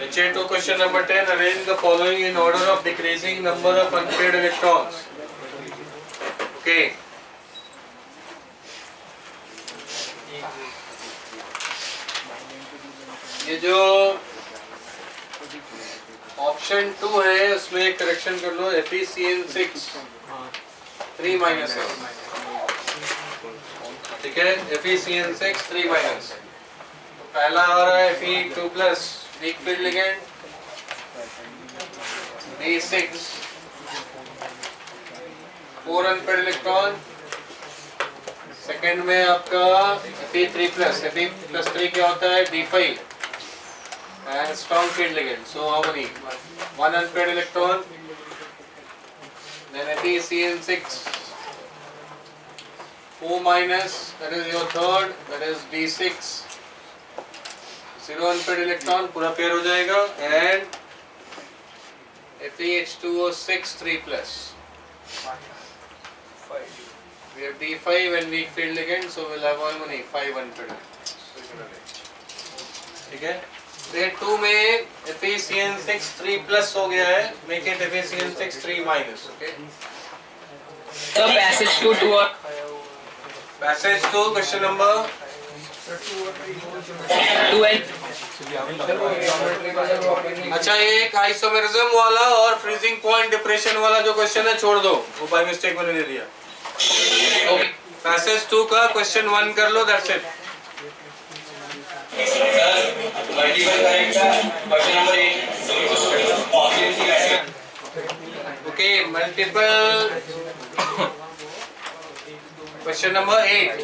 HA2 question number 10. Arrange the following in order of decreasing number of unpaired electrons. Okay. ये जो option 2 है उसमें एक correction कर लो. FeCN6 3 माइनस है. ठीक है. FeCN6 3 minus. पहला आ रहा है Fe2 plus week field ligand D6 4 unpaired electron. Second में आपका Fe3 प्लस Fe+3 क्या होता है D5 and strong field ligand. So how many? 1 unpaired electron. Then FeCN6 4 minus, that is your third, that is D6 0 unpaired electron, पूरा pair हो जाएगा. And FeH2O6 3 plus. We have D5 and weak field ligand, so we'll have how many? 5 unpaired electrons. ठीक है. Grade 2 में FeCN6 3 plus हो गया है. Make it FeCN6 3 minus. Okay. So passage 2 to what? Passage 2 question number 12. अच्छा, एक isomerism वाला और फ्रीजिंग पॉइंट डिप्रेशन वाला जो क्वेश्चन है छोड़ दो, वो बाय मिस्टेक मैंने ले लिया. पैसेज 2 का क्वेश्चन 1 कर लो. That's it. Okay. Multiple question number 8.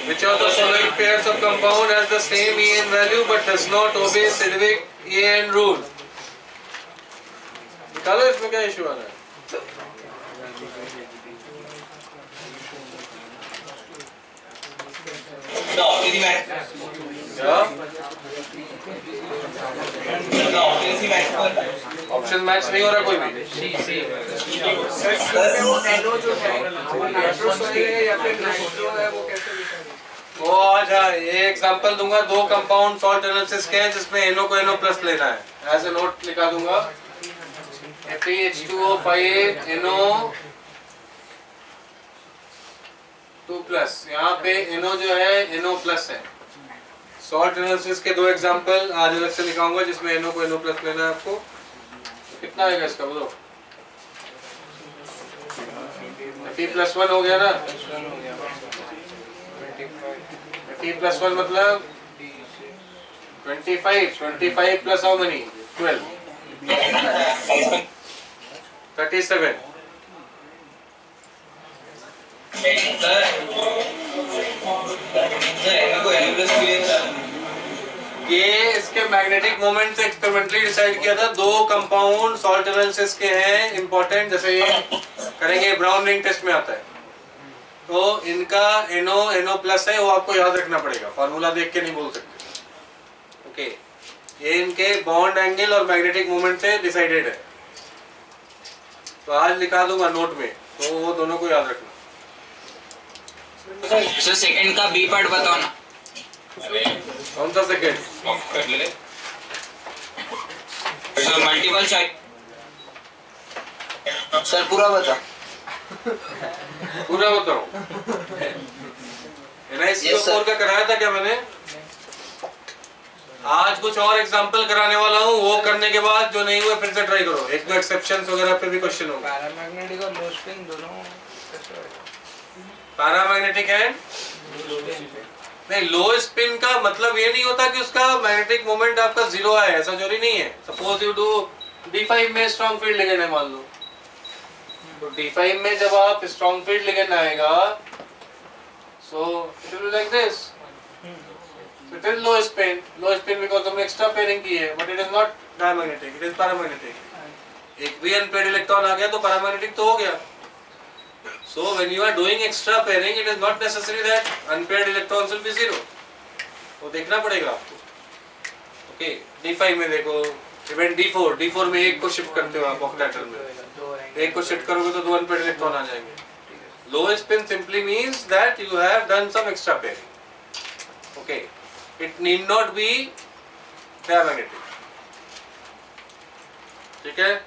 Which of the following pairs of compound has the same En value but does not obey Sedgwick En rule? निकालो इसमें क्या इशू आ रहा है. ऑप्शन मैच नहीं हो रहा कोई भी. वो अच्छा, ये एग्जांपल दूंगा. 2 कंपाउंड सॉल्ट एनालिसिस के हैं जिसमें NO को NO प्लस लेना है. एज ए नोट लिखा दूंगा FeH2O5 NO 2 प्लस. यहाँ पे NO जो है NO प्लस है. सॉल्ट एनालिसिस के 2 एग्जांपल आज अलग से लिखाऊंगा जिसमें NO को NO प्लस लेना है आपको. कितना आएगा इसका बोलो. Fe+1 हो गया ना. Fe+1 मतलब 25 plus how many? 12. 37. ये इसके मैग्नेटिक मोमेंट से एक्सपेरिमेंटली डिसाइड किया था. 2 कंपाउंड सॉल्ट एनालिसिस के हैं इंपॉर्टेंट, जैसे ये करेंगे ब्राउन रिंग टेस्ट में आता है. तो इनका NO प्लस है, वो आपको याद रखना पड़ेगा. फार्मूला देख के नहीं बोल सकते. ओके. ये इनके बॉन्ड एंगल और मैग्नेटिक मोमेंट से डिसाइडेड है. तो आज लिखा दूंगा नोट में, तो वो दोनों को याद रखना. So second का B पार्ट बताओ ना. कौन सा second? So multiple choice. Sir पूरा बता. पूरा बताओ. NiCO4 का कराया था क्या मैंने? आज कुछ और एग्जांपल कराने वाला हूँ. वो करने के बाद जो नहीं हुआ फिर से ट्राई करो. एक दो एक्सेप्शंस वगैरह पे भी क्वेश्चन होगा. पैरामैग्नेटिक और लो स्पिन दोनों पैरामैग्नेटिक एंड नहीं. लो स्पिन का मतलब ये नहीं होता कि उसका मैग्नेटिक मोमेंट आपका 0 है. ऐसा जरूरी नहीं है. सपोज यू डू D5 में स्ट्रॉन्ग फील्ड लिगेंड है मान लो. तो D5 में जब आप स्ट्रॉन्ग फील्ड लिगेंड आएगा, so it will be like this. So it is low spin because हमने एक्स्ट्रा पेयरिंग की है, but it is not diamagnetic, it is paramagnetic. एक भी अनपेयर्ड इलेक्ट्रॉन आ गया तो पैरामैग्नेटिक तो हो गया. So when you are doing extra pairing, it is not necessary that unpaired electrons will be 0. वो देखना पड़ेगा आपको. Okay, D5 में देखो, इवन D4 में एक को शिफ्ट करते हो आप ऑक्टेटर में. एक को शिफ्ट करोगे तो 2 अनपेयर्ड इलेक्ट्रॉन आ जाएंगे. Low spin simply means that you have done some extra pairing. Okay, it need not be diamagnetic. ठीक है,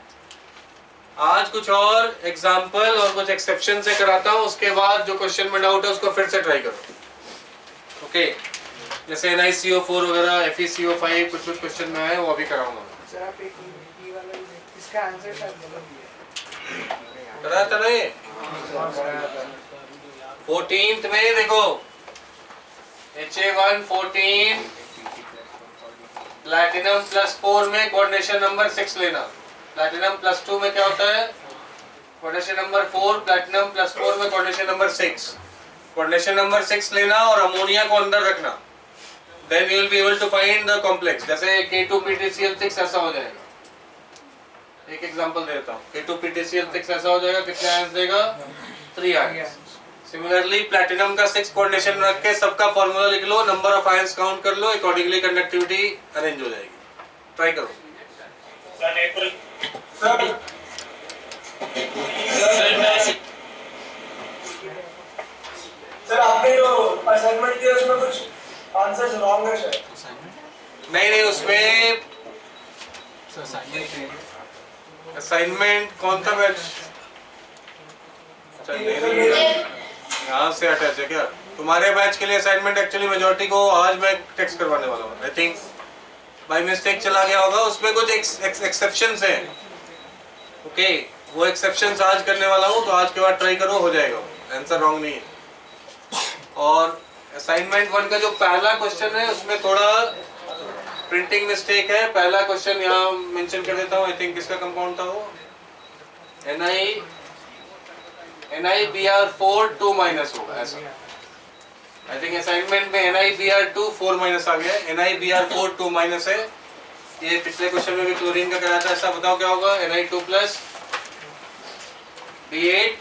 आज कुछ और एग्जाम्पल और कुछ एक्सेप्शन से कराता हूँ, उसके बाद जो क्वेश्चन में डाउट है उसको फिर से ट्राई करो। ओके, जैसे NiCO4 वगैरह, FeCO5 कुछ कुछ क्वेश्चन में आए वो अभी कराऊंगा। सर आप एक ये वाला भी देख, इसका आंसर शायद गलत दिया कराया था ना ये? 14th में देखो, Ha114 प्लैटिनम +4 में कोऑर्डिनेशन नंबर 6 लेना। प्लैटिनम +2 में क्या होता है? कोऑर्डिनेशन नंबर 4, प्लैटिनम +4 में कोऑर्डिनेशन नंबर 6। कोऑर्डिनेशन नंबर 6 लेना और अमोनिया को अंदर रखना, then you will be able to find the complex. जैसे K2PtCl6 ऐसा हो जाएगा। एक एग्जांपल देता हूँ, K2PtCl6 ऐसा हो जाएगा, कितने आयंस देगा? 3 आयंस। सिमिलरली प्लैटिनम का 6 कोऑर्डिनेशन रख के सबका फॉर्मूला लिख लो, नंबर ऑफ आयंस काउंट कर लो, अकॉर्डिंगली कंडक्टिविटी अरेंज हो जाएगी। ट्राई करो। सर आपने जो असाइनमेंट किया उसमें कुछ आंसर्स रॉन्ग है सर। नहीं, उसमें असाइनमेंट कौन सा बैच? यहाँ से अटैच है क्या? तुम्हारे बैच के लिए असाइनमेंट एक्चुअली मेजॉरिटी को आज मैं टेक्स्ट करवाने वाला हूँ। आई थिंक बाय मिस्टेक चला गया होगा, उसमें कुछ एक्सेप्शंस हैं। ओके, वो एक्सेप्शंस आज करने वाला हूँ, तो आज के बाद ट्राई करो, हो जाएगा। आंसर रॉन्ग नहीं है। और असाइनमेंट 1 का जो पहला क्वेश्चन है उसमें थोड़ा प्रिंटिंग मिस्टेक है। पहला क्वेश्चन यहाँ मेंशन कर देता हूँ। आई थिंक किसका कंपाउंड था वो? NiBr4 2- होगा ऐसा। आई थिंक असाइनमेंट में NiBr2 4- आ गया। NiBr4 2- है। ये पिछले क्वेश्चन में भी क्लोरीन का कराया था। ऐसा बताओ क्या होगा? Na2 + B8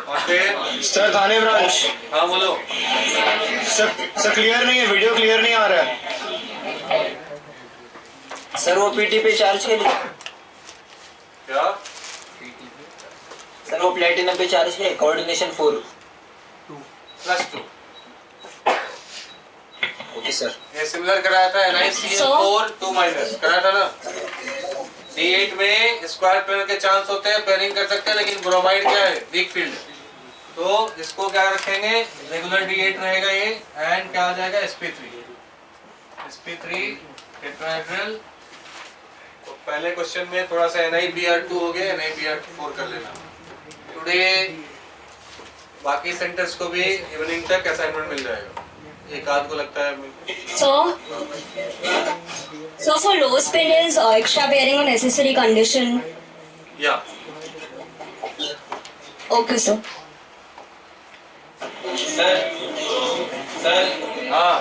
और फिर सर थाने ब्रांच। हाँ बोलो। सर क्लियर नहीं है, वीडियो क्लियर नहीं आ रहा है। सर वो पीटी पे चार्ज के लिए, क्या? सर वो प्लेटिनम पे चार्ज के कोऑर्डिनेशन 4 +2। Okay sir. ये सिमिलर कराया था। NiCl4 2- कराया था ना। D8 में स्क्वायर पेयर के चांस होते हैं, पेयरिंग कर सकते हैं, लेकिन ब्रोमाइड क्या है? Weak field. तो इसको क्या रखेंगे? रेगुलर D8 रहेगा ये, एंड क्या आ जाएगा? sp3 tetrahedral. तो पहले क्वेश्चन में थोड़ा सा NiBr2 हो गया, NiBr4 कर लेना। टुडे बाकी सेंटर्स को भी इवनिंग तक असाइनमेंट मिल जाएगा। एक आध को लगता है So for low spin is extra bearing a necessary condition. या Okay, sir. हाँ,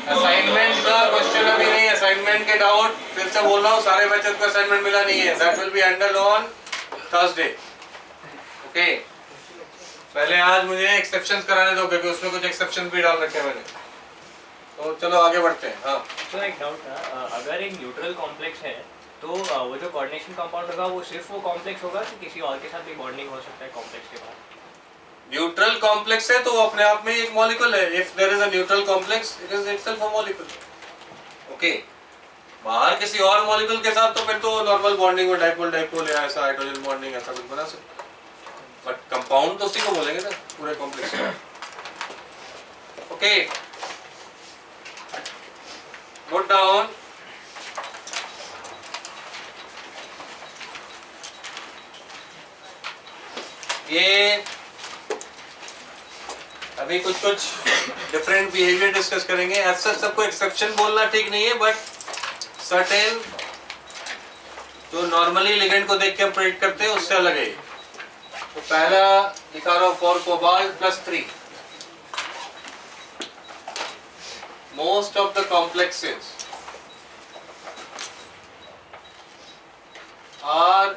असाइनमेंट का क्वेश्चन अभी नहीं। असाइनमेंट के डाउट फिर से बोल रहा हूँ, सारे बच्चों को असाइनमेंट मिला नहीं है। That will be handled on Thursday. Okay, पहले आज मुझे एक्सेप्शंस कराने दो, क्योंकि उसमें कुछ एक्सेप्शन भी डाल रखे हैं मैंने। तो चलो आगे बढ़ते हैं। हाँ, तो एक डाउट था, अगर एक न्यूट्रल कॉम्प्लेक्स है तो वो जो कोऑर्डिनेशन कंपाउंड होगा वो सिर्फ वो कॉम्प्लेक्स होगा कि किसी और के साथ भी बॉन्डिंग हो सकता है कॉम्प्लेक्स के बाद? न्यूट्रल कॉम्प्लेक्स है तो वो अपने आप में एक मॉलिक्यूल है। If there is a neutral complex, it is itself a molecule. Okay, बाहर किसी और मॉलिक्यूल के साथ तो फिर तो नॉर्मल बॉन्डिंग में डाइपोल या ऐसा हाइड्रोजन बॉन्डिंग ऐसा कुछ बना सकते, बट कंपाउंड तो उसी को बोलेंगे ना, पूरे कॉम्प्लेक्स को। Okay, note down. ये अभी कुछ डिफरेंट बिहेवियर डिस्कस करेंगे। ऐसा सबको एक्सेप्शन बोलना ठीक नहीं है, बट सर्टेन जो नॉर्मली लिगेंड को देख के हम प्रेडिक्ट करते हैं उससे अलग है। तो पहला लिखा रहा हूं, for cobalt +3 most of the complexes are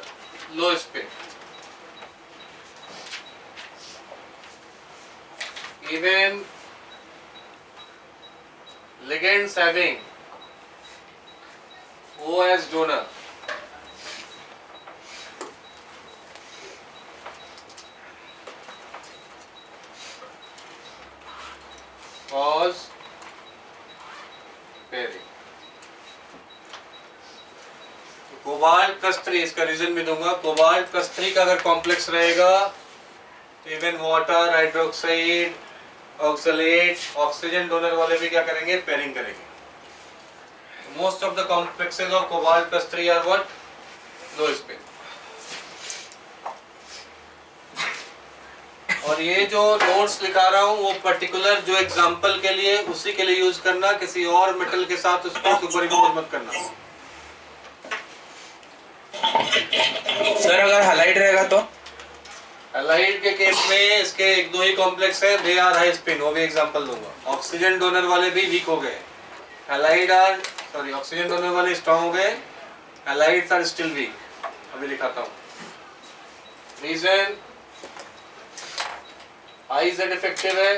low spin, even ligands having O as donor pairing. Cobalt plus 3, इसका रीजन भी दूंगा। कोबाल्ट प्लस 3 का अगर कॉम्प्लेक्स रहेगा तो even water, hydroxide, oxalate, oxygen donor वाले भी क्या करेंगे? पेयरिंग करेंगे। Most of the complexes of cobalt plus 3 are what? Low spin. और ये जो नोट्स लिखा रहा हूँ वो पर्टिकुलर जो एग्जांपल के लिए उसी के लिए यूज करना, किसी और मेटल के साथ उसको सुपरइम्पोज मत करना। सर अगर हाइलाइट रहेगा तो? हैलाइड के केस में इसके एक दो ही कॉम्प्लेक्स है, दे आर हाई स्पिन, वो भी एग्जांपल दूंगा। ऑक्सीजन डोनर वाले भी वीक हो गए, ऑक्सीजन डोनर वाले स्ट्रांग हो गए, हैलाइड्स आर स्टिल वीक। अभी दिखाता हूँ रीजन। आई जेड इफेक्टिव है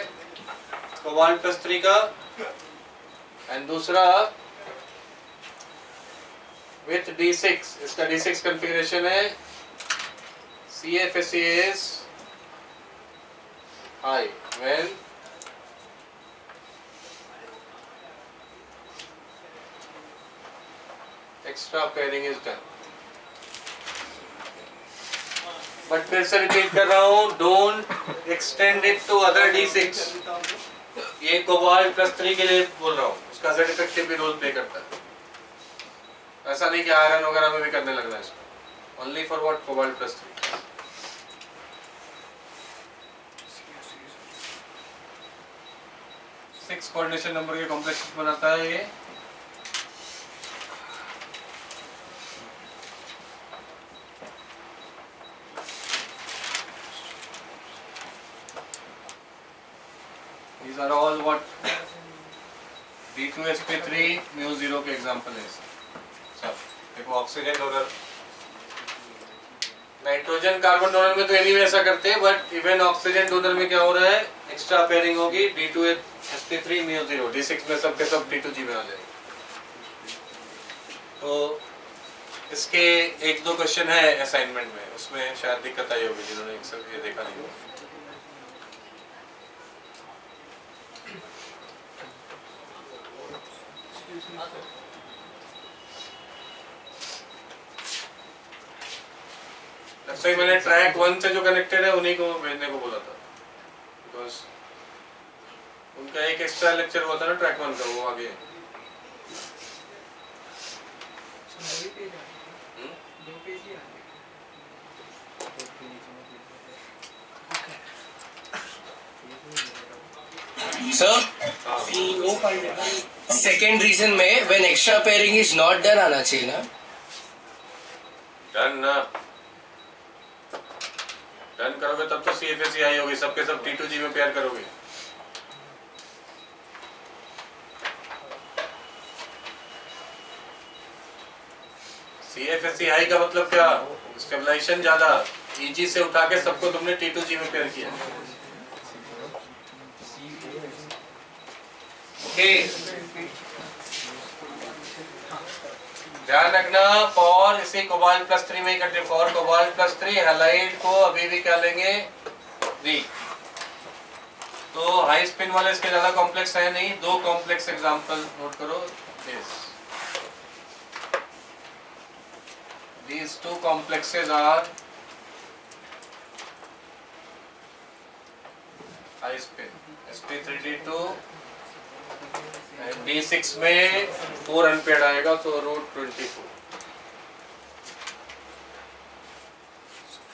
कोबाल्ट प्लस 3 का, एंड दूसरा विथ D6, इसका D6 कॉन्फ़िगरेशन है CFSE is high when extra pairing is done. But फिर से रिपीट कर रहा हूँ, don't extend it to other D6। ये कोबाल्ट प्लस 3 के लिए बोल रहा हूँ, उसका Z इफेक्टिव भी रोल प्ले करता है। ऐसा नहीं कि आयरन वगैरह में भी करने लगना है इसको, only for what? Cobalt plus 3। 6 coordination number के कॉम्प्लेक्स बनाता है ये। These are all what D2sp3 μ0 के एग्जांपल है। सब देखो, oxygen donor, nitrogen carbon donor में तो एनीवे ऐसा करते हैं, बट इवन ऑक्सीजन डोनर में क्या हो रहा है? एक्स्ट्रा पेयरिंग होगी D2sp3 μ0, D6 में सबके सब D2G में आ जाएगी। तो इसके एक दो क्वेश्चन है असाइनमेंट में, उसमें शायद दिक्कत आई होगी जिन्होंने ये देखा नहीं हो। अच्छा, मैंने ट्रैक 1 से जो कनेक्टेड है उन्हीं को भेजने को बोला था, बिकॉज उनका एक एक्स्ट्रा लेक्चर हुआ था ना ट्रैक 1 का, वो आगे सर सेकेंड रीजन में when extra pairing is not done आना चाहिए ना? डन ना, डन करोगे तब तो CFSE आई होगी, सबके सब T2G में पेयर करोगे। CFSE हाई का मतलब क्या? स्टेबलाइजेशन ज्यादा, EG से उठा के सबको तुमने T2G में पेयर किया। ध्यान रखना, फॉर इसी कोबाल्ट प्लस 3 में ही करते, फॉर कोबाल्ट प्लस 3 हैलाइड को अभी भी क्या लेंगे? डी। तो हाई स्पिन वाले इसके ज्यादा कॉम्प्लेक्स है नहीं, दो कॉम्प्लेक्स एग्जांपल नोट करो। These two complexes are high spin, sp3d2 and d6 में 4 अनपेयर्ड आएगा, तो root 24।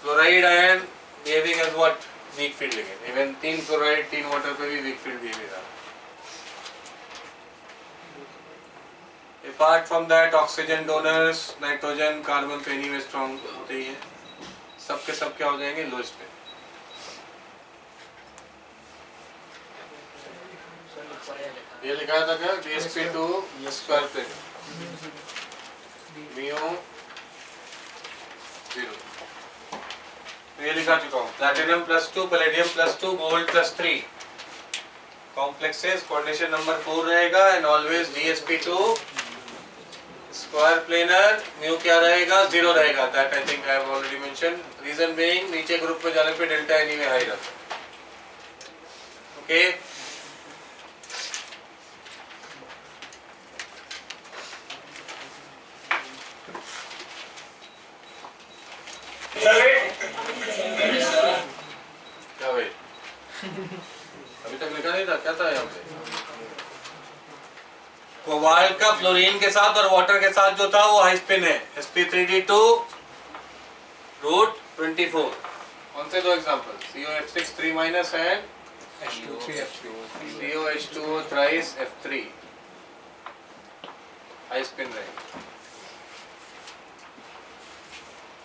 Chloride ion behaving as what? Weak field ligand. Even 3 chloride 3 water पे भी वीक फील्ड बिहेवियर रहा। Apart from that, oxygen donors, nitrogen, carbon तो anyway strong होते ही हैं, सबके सब क्या हो जाएंगे? लो स्पिन। ये लिखा था क्या? DsP2 square plate μ0। ये लिखा चुका हूँ। Platinum +2, palladium +2, gold +3 complexes, coordination number 4 रहेगा, and always DsP2 square planar, mu क्या रहेगा? 0 रहेगा। That I think I have already mention. Reason being, नीचे ग्रुप में जाने पे डेल्टा एनीवे हाई रहता है। ओके, क्या भाई अभी तक लिखा नहीं था, क्या था यहाँ पे? कोबाल्ट का फ्लोरीन के साथ और वाटर के साथ जो था वो हाई स्पिन है, sp3d2 √24। कौन से दो example? COH6 3- and COH2O thrice F3 high spin रहेगा।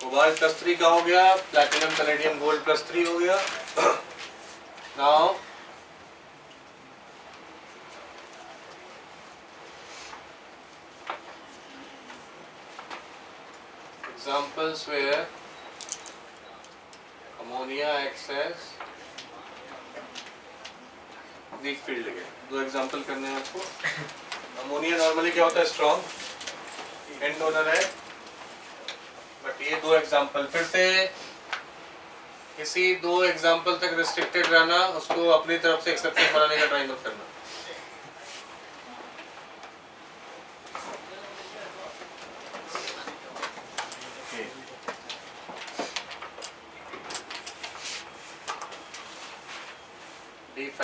कोबाल्ट +3 का हो गया, प्लैटिनम पैलेडियम गोल्ड +3 हो गया। Now examples where ammonia acts as weak field ligand। दो एग्जांपल करने हैं आपको। अमोनिया नॉर्मली क्या होता है? स्ट्रॉन्ग एंड डोनर है, बट ये दो एग्जांपल फिर से किसी दो एग्जांपल तक रिस्ट्रिक्टेड रहना, उसको अपनी तरफ से एक्सेप्शन बनाने का ट्राई मत करना। D5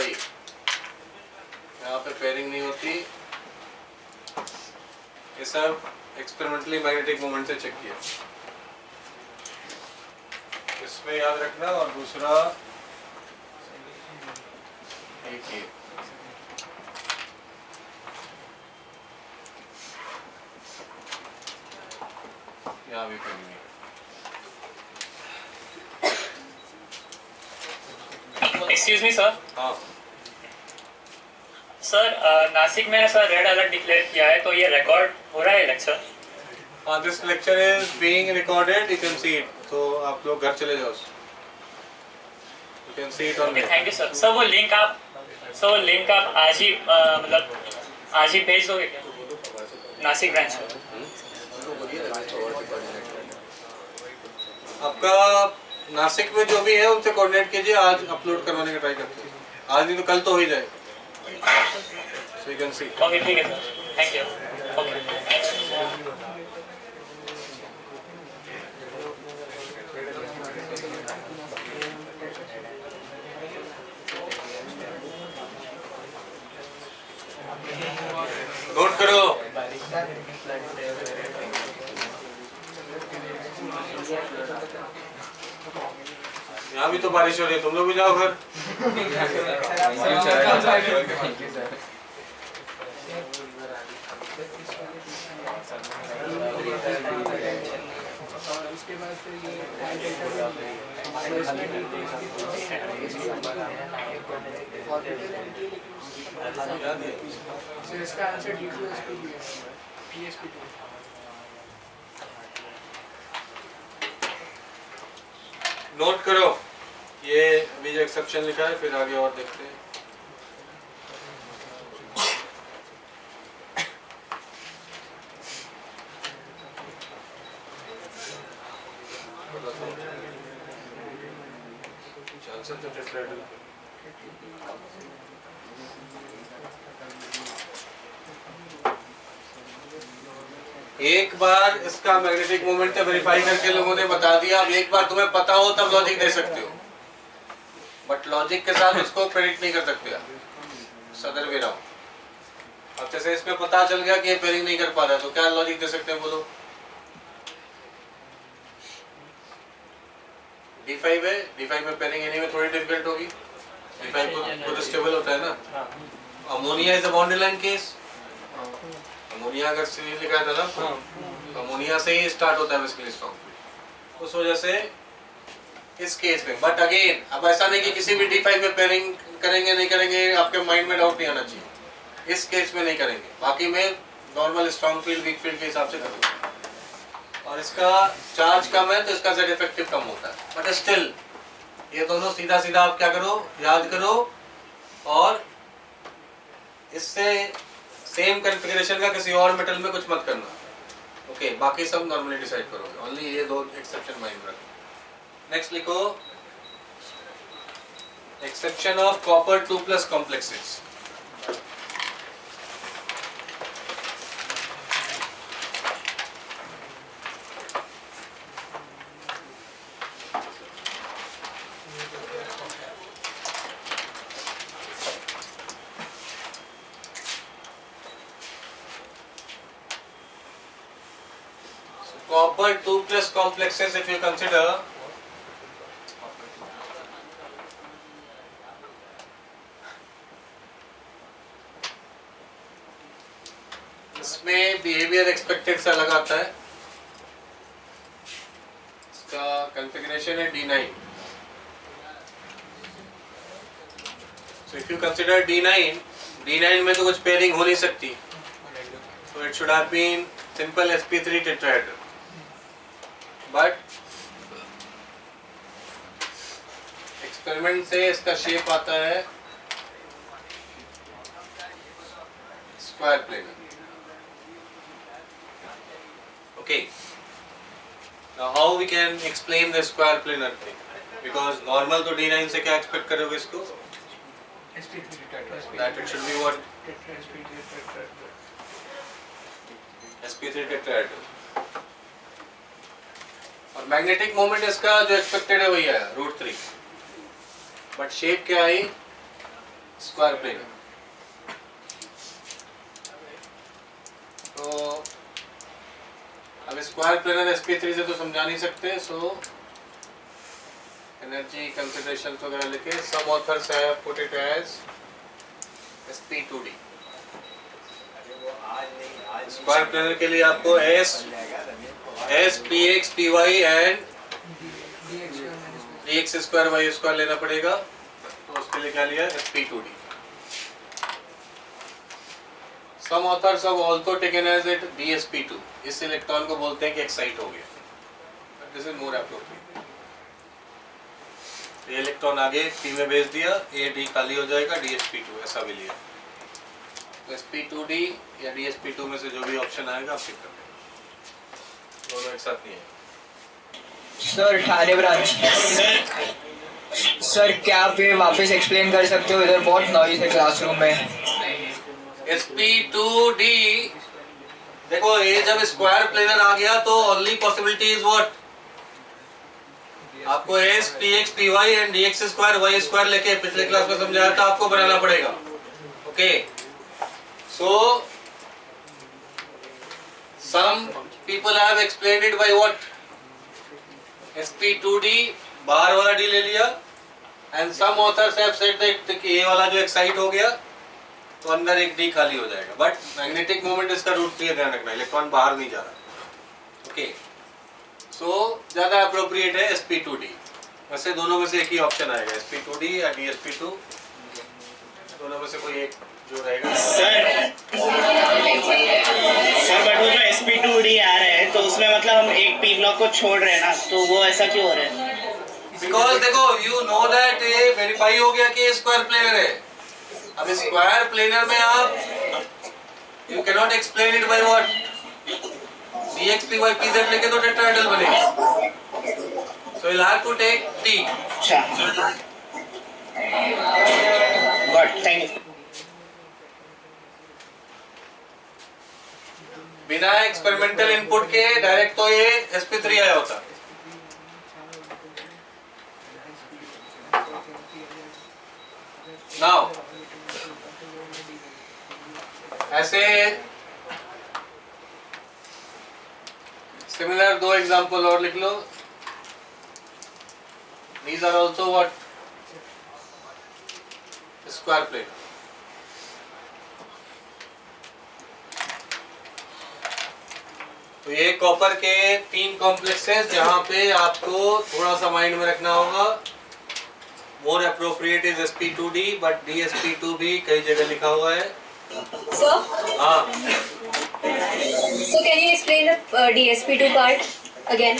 यहाँ पे पेयरिंग नहीं होती, ये सब एक्सपेरिमेंटली मैग्नेटिक मोमेंट से चेक किया। इसमें याद रखना, और दूसरा एक ही यहाँ भी पेयरिंग नहीं। Excuse me sir. हाँ सर नासिक में सर रेड अलर्ट डिक्लेयर किया है, तो ये रिकॉर्ड हो रहा है लेक्चर? हाँ, this lecture is being recorded, you can see it. तो आप लोग घर चले जाओ, you can see it on. Thank you sir. Sir वो लिंक आप आज ही मतलब आज ही भेज दोगे क्या नासिक ब्रांच को? आपका नासिक में जो भी है उनसे कोऑर्डिनेट कीजिए, आज अपलोड करवाने का ट्राई करते हैं। आज नहीं तो कल तो हो ही जाएगा। So you can see. Okay ठीक है sir, thank you. Okay note करो। यहाँ भी तो बारिश हो रही है, तुम लोग भी जाओ घर। उसके बाद फिर ये इसका आंसर D2SP है, PSP2। नोट करो, ये अभी जो एक्सेप्शन लिखा है, फिर आगे और देखते हैं। एक बार इसका मैग्नेटिक मोमेंट वेरीफाई करके लोगों ने बता दिया। अब एक बार तुम्हें पता हो तब लॉजिक दे सकते हो, बट लॉजिक के साथ उसको प्रेडिक्ट नहीं कर सकते आप। सदर वे राउंड। अब जैसे इसमें पता चल गया कि ये पेयरिंग नहीं कर पा रहा, तो क्या लॉजिक दे सकते हैं? बोलो। D5 है, D5 में पेयरिंग एनी में थोड़ी डिफिकल्ट होगी। D5 को स्टेबल होता है ना। Ammonia is a bond case. Ammonia अगर सी लिखा था ना, तो अमोनिया से ही स्टार्ट होता है बेसिकली स्ट्रॉन्ग। उस वजह से इस केस में, बट अगेन अब ऐसा नहीं कि किसी भी D5 में पेयरिंग करेंगे नहीं करेंगे, आपके माइंड में डाउट नहीं आना चाहिए। इस केस में नहीं करेंगे, बाकी में normal strong field weak field के हिसाब से करेंगे। और इसका चार्ज कम है तो इसका जेड इफेक्टिव कम होता है, बट स्टिल ये दोनों सीधा सीधा आप क्या करो, याद करो, और इससे सेम कॉन्फ़िगरेशन का किसी और मेटल में कुछ मत करना। ओके, बाकी सब नॉर्मली डिसाइड करोगे, ओनली ये दो एक्सेप्शन माइंड रखो। नेक्स्ट लिखो, exception of copper 2+ complexes. copper 2 plus complexes if you consider, इसमें बिहेवियर एक्सपेक्टेड से अलग आता है. इसका कॉन्फ़िगरेशन है D9. So if you consider D9 में तो कुछ पेयरिंग हो नहीं सकती. So it should have been simple sp3 tetrahedral. But experiment से इसका शेप आता है square planar. Okay. Now how we can explain the square planar thing? Because normal तो D9 से क्या expect करोगे इसको? SP3 tetra. That it should be what? SP3 tetra. sp3 tetrahedral. और मैग्नेटिक मोमेंट इसका जो एक्सपेक्टेड है वही है √3. बट शेप क्या आई? Square planar. तो अब स्क्वायर प्लेनर sp3 से तो समझा नहीं सकते. सो एनर्जी कंसिडरेशंस वगैरह लेके some authors have put it as sp2d. Square planar के लिए आपको s px py and dx square y square लेना पड़ेगा. तो उसके लिए क्या लिया? sp2d. Some authors have also taken as it dsp2. इस इलेक्ट्रॉन को बोलते हैं कि एक्साइट हो गया. This is more appropriate. ये इलेक्ट्रॉन आगे p में भेज दिया, a d खाली हो जाएगा, dsp2 ऐसा भी लिया. तो sp2d या dsp2 में से जो भी ऑप्शन आएगा आप पिक कर लेंगे. दोनों एक साथ नहीं है. Sir Thane branch. सर क्या आप ये वापस एक्सप्लेन कर सकते हो? इधर बहुत नॉइज है क्लासरूम में. sp2d देखो ये जब स्क्वायर प्लेनर आ गया तो ओनली पॉसिबिलिटी इज व्हाट? आपको s px py and dx square y square लेके पिछले क्लास में समझाया था आपको बनाना पड़ेगा. Okay. So some people have explained it by what? sp2d बाहर वाला d ले लिया and some authors have said that कि ये वाला जो एक्साइट हो गया तो अंदर एक डी खाली हो जाएगा. बट मैग्नेटिक मोमेंट इसका √3 ध्यान रखना. इलेक्ट्रॉन बाहर नहीं जा रहा. ओके. सो ज्यादा अप्रोप्रिएट है sp2d. वैसे दोनों में से एक ही ऑप्शन आएगा, sp2d या dsp2. दोनों में से कोई एक जो रहेगा. सर बट वो जो sp2d आ रहा है तो उसमें मतलब हम एक p ब्लॉक को छोड़ रहे हैं ना, तो वो ऐसा क्यों हो रहा है? बिकॉज देखो यू नो दैट ये वेरीफाई हो गया कि ये स्क्वायर प्लेनर है. अब स्क्वायर प्लेनर में आप you can not explain it by what? px py pz लेके तो टेट्राहेड्रल बनेगा. So you have to take t. अच्छा. गॉट. Thank you. बिना एक्सपेरिमेंटल इनपुट के डायरेक्ट तो ये sp3 आया होता. नाउ ऐसे सिमिलर दो एग्जांपल और लिख लो. These are also what? Square plane. तो ये कॉपर के 3 कॉम्प्लेक्सेस जहाँ पे आपको थोड़ा सा माइंड में रखना होगा. More appropriate is sp2d but dsp2 भी कई जगह लिखा हुआ है. Sir, हाँ. so can you explain the DSP2 part again?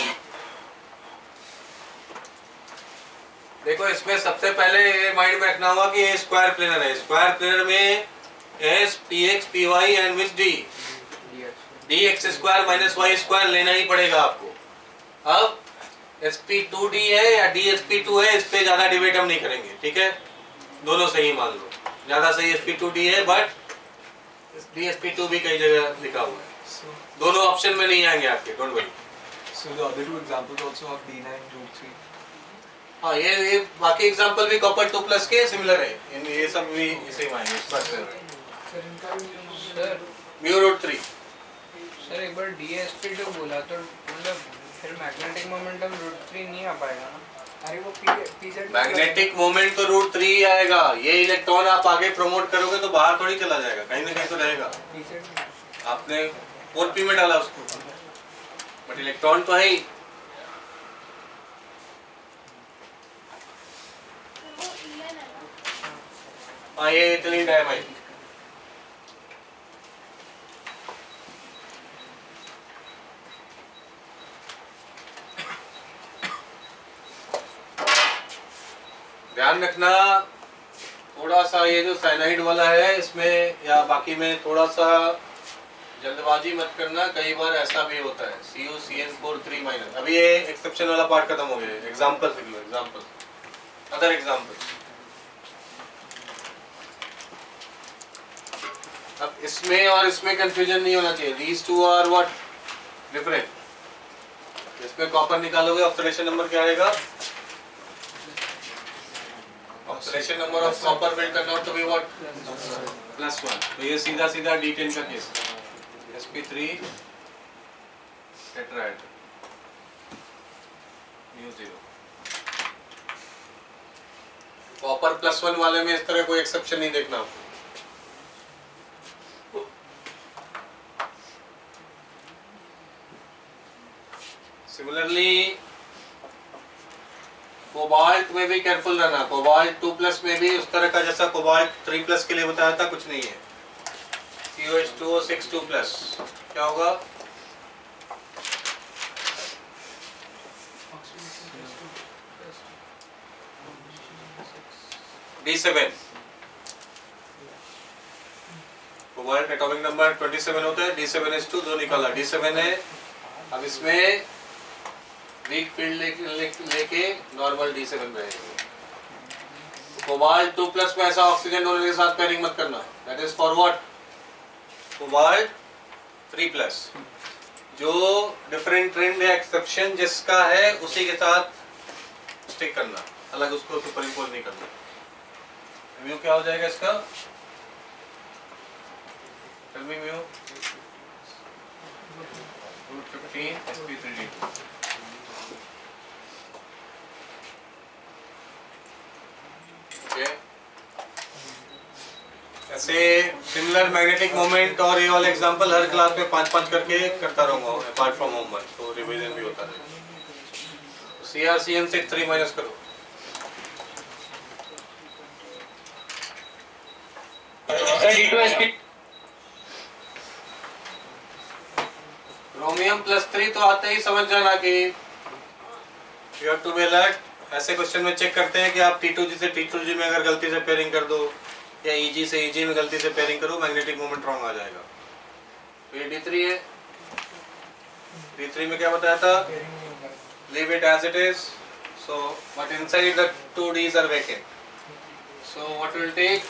देखो इसमें सबसे पहले ये माइंड में रखना होगा कि ये स्क्वायर प्लेनर है. स्क्वायर प्लेनर में s px py and which d dx square minus y square लेना ही पड़ेगा आपको. अब sp2d है या dsp2 है, इस पे ज्यादा डिबेट हम नहीं करेंगे. ठीक है, दोनों सही मान लो. ज्यादा सही sp2d है बट dsp2 भी कई जगह लिखा हुआ है. दोनों ऑप्शन में नहीं आएंगे आपके. Don't worry. So the other two examples also of D9 √3. हाँ ये बाकी एग्जांपल भी कॉपर 2 प्लस के सिमिलर है. इन ये सब भी इसे मानेंगे. सर इनका भी सर म्यू √3. सर एक एक बार DSP2 बोला तो मतलब फिर मैग्नेटिक मोमेंटम √3 नहीं आ पाएगा ना। अरे वो PZ मैग्नेटिक मोमेंट तो √3 आएगा। ये इलेक्ट्रॉन आप आगे प्रमोट करोगे तो बाहर थोड़ी चला जाएगा, कहीं ना कहीं तो रहेगा। PZ आपने 4p में डाला उसको, बट इलेक्ट्रॉन तो है ही। हाँ, ये इथिलीन डाइमाइड। ध्यान रखना, थोड़ा सा ये जो साइनाइड वाला है इसमें या बाकी में थोड़ा सा जल्दबाजी मत करना, कई बार ऐसा भी होता है। CuCN4 3-। अभी ये एक्सेप्शन वाला पार्ट खत्म हो गया। एग्जांपल देख लो, एग्जांपल, अदर एग्जांपल। अब इसमें और इसमें कंफ्यूजन नहीं होना चाहिए। These two are what? Different. इसमें कॉपर निकालोगे, ऑक्सीडेशन नंबर क्या आएगा? Oxidation number of copper will turn out to be what? +1। तो ये सीधा सीधा D10 का केस, sp3 टेट्राएड μ0। कॉपर +1 वाले में इस तरह कोई एक्सेप्शन नहीं देखना आपको। सिमिलरली कोबाल्ट में भी केयरफुल रहना। कोबाल्ट 2+ में भी उस तरह का जैसा कोबाल्ट 3+ के लिए बताया था कुछ नहीं है। COH2O6 2+, क्या होगा? D7। कोबाल्ट एटॉमिक नंबर 27 होता है, D7H2 2 निकाला, D7 है। अब इसमें वीक फील्ड लेके नॉर्मल D7 रहेगा। कोबाल्ट 2+ में ऐसा ऑक्सीजन डोनर के साथ पेयरिंग मत करना। That is for what? Cobalt 3+। जो डिफरेंट ट्रेंड या एक्सेप्शन जिसका है उसी के साथ स्टिक करना, अलग उसको सुपरइम्पोज नहीं करना। म्यू क्या हो जाएगा इसका? Tell me mu. √15 sp3d2। ऐसे सिमिलर मैग्नेटिक मोमेंट और ये वाले एग्जांपल हर क्लास में 5-5 करके करता रहूंगा अपार्ट फ्रॉम होमवर्क, तो रिवीजन भी होता रहेगा। CrCN से 3- करो। सर D2sp क्रोमियम +3 तो आते ही समझ जाना कि you have to be alert. ऐसे क्वेश्चन में चेक करते हैं कि आप T2G से T2G में अगर गलती से पेयरिंग कर दो या EG से EG में गलती से पेयरिंग करो, मैग्नेटिक मोमेंट रॉन्ग आ जाएगा। तो ये D3 है। D3 में क्या बताया था? Leave it as it is. So but inside the 2 Ds are vacant. So what will take?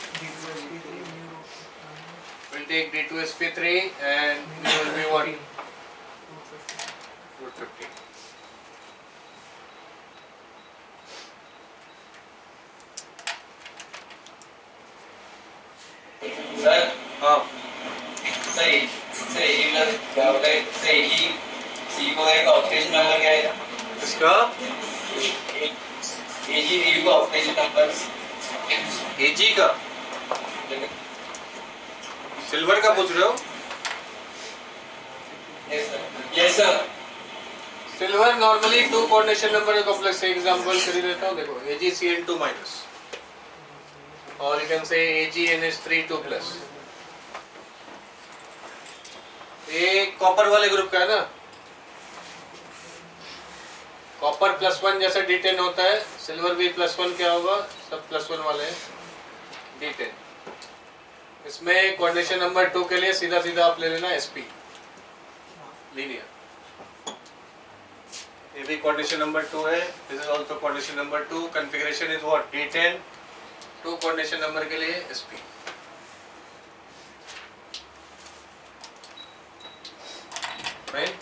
We'll take D2sp3 and we will be what? √50. Sir हाँ, सही सही क्या होता है? सही सी को एक ऑक्टेशन नंबर क्या है? इसका एजी वी को ऑक्टेशन नंबर AG का सिल्वर का पूछ रहे हो? Yes sir. Silver normally 2 coordination number complex से एग्जांपल कर ही देता हूँ। देखो AgCN2- और यू कैन से AgNH3 2+। ये कॉपर वाले ग्रुप का है ना। कॉपर +1 जैसे D10 होता है, सिल्वर भी +1 क्या होगा? सब +1 वाले हैं, D10। इसमें कोऑर्डिनेशन नंबर 2 के लिए सीधा सीधा आप ले लेना sp लीनियर। ये भी कोऑर्डिनेशन नंबर 2 है। This is also coordination number 2। Configuration is what? D10। 2 coordination number के लिए sp। Right.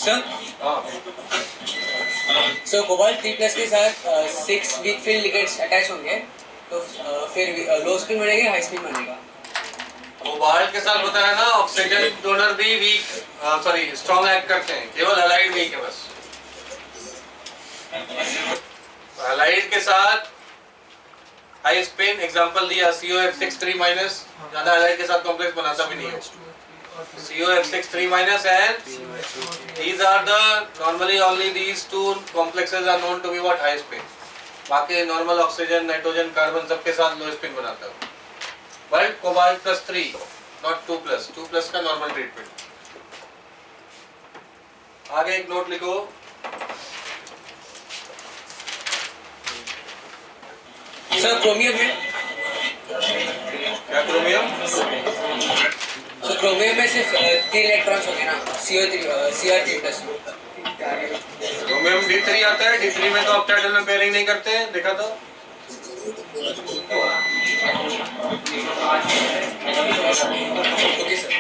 Sir so cobalt 3 plus के साथ 6 वीक फील्ड लिगेंड्स अटैच होंगे तो फिर लो स्पिन बनेगा हाई स्पिन बनेगा कोबाल्ट के साथ होता है ना ऑक्सीजन डोनर भी वीक स्ट्रॉन्ग एक्ट करते हैं, केवल हैलाइड वीक है बस। हैलाइड के साथ हाई स्पिन एग्जांपल दिया COF6 3- ज्यादा हैलाइड के साथ कॉम्प्लेक्स बनाता भी नहीं है। COF6 3- and these are the normally only these two complexes are known to be what high spin। बाकी नॉर्मल ऑक्सीजन नाइट्रोजन कार्बन सबके साथ लो स्पिन बनाता है। बट कोबाल्ट +3 नॉट 2+, का नॉर्मल ट्रीटमेंट। आगे एक नोट लिखो, सर क्रोमियम में क्या क्रोमियम? तो क्रोमियम में सिर्फ 3 इलेक्ट्रॉन्स होंगे ना Cr3+। क्रोमियम D3 आता है, D3 में तो ऑक्टेट में पेयरिंग नहीं करते हैं, देखा तो। Okay sir.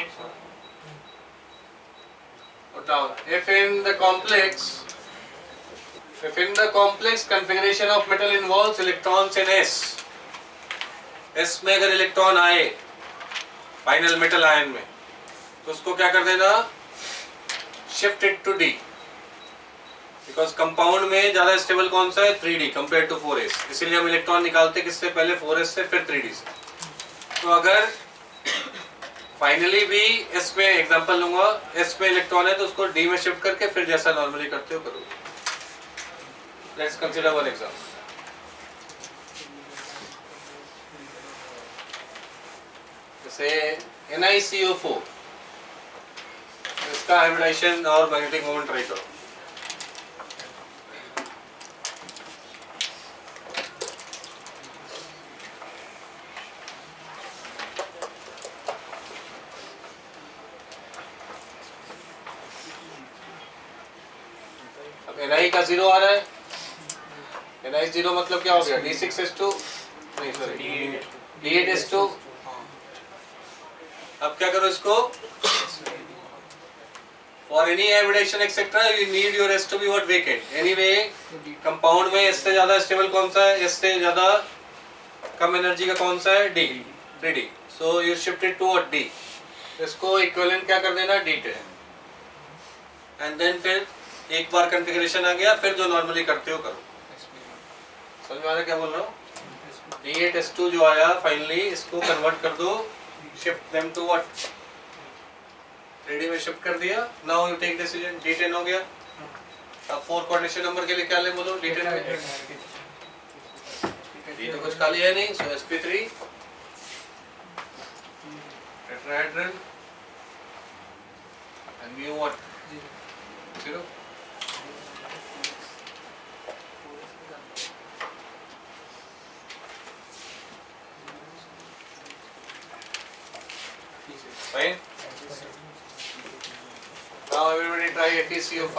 Put down. If in the complex configuration of metal involves electrons in S में अगर इलेक्ट्रॉन आए फाइनल मेटल आयन में तो उसको क्या कर देना, shift it to D, because compound में ज्यादा स्टेबल कौन सा है 3D कंपेयर टू 4s, इसीलिए हम इलेक्ट्रॉन निकालते किससे पहले 4s से फिर 3D से। तो अगर फाइनली भी S में एग्जांपल लूंगा, S में इलेक्ट्रॉन है तो उसको D में शिफ्ट करके फिर जैसा नॉर्मली करते हो करो। Let's consider one example. जैसे NiCO4, इसका हाइब्रिडाइजेशन और मैग्नेटिक मोमेंट ट्राई करो। अब Ni का 0 आ रहा है, Ni 0 मतलब क्या हो गया, D6S2 नहीं सॉरी D8S2। अब क्या करो इसको, for any hybridisation etcetera you need your S to be what vacant। Anyway compound में S से ज्यादा स्टेबल कौन सा है, S से ज्यादा कम एनर्जी का कौन सा है, D 3D। So you shift it to what D, इसको इक्विवेलेंट क्या कर देना D10, एंड देन फिर एक बार कॉन्फ़िगरेशन आ गया फिर जो नॉर्मली करते हो करो। समझ में आ रहा है क्या बोल रहा हूँ? D8S2 जो आया फाइनली इसको कन्वर्ट कर दो, shift them to what 3D में शिफ्ट कर दिया। Now you take decision, D10 हो गया। अब 4 कोऑर्डिनेशन नंबर के लिए क्या ले बोलो, D10 में D तो कुछ खाली है नहीं, सो sp3 tetrahedral and mu what 0। Fine. Now everybody try FeCO5.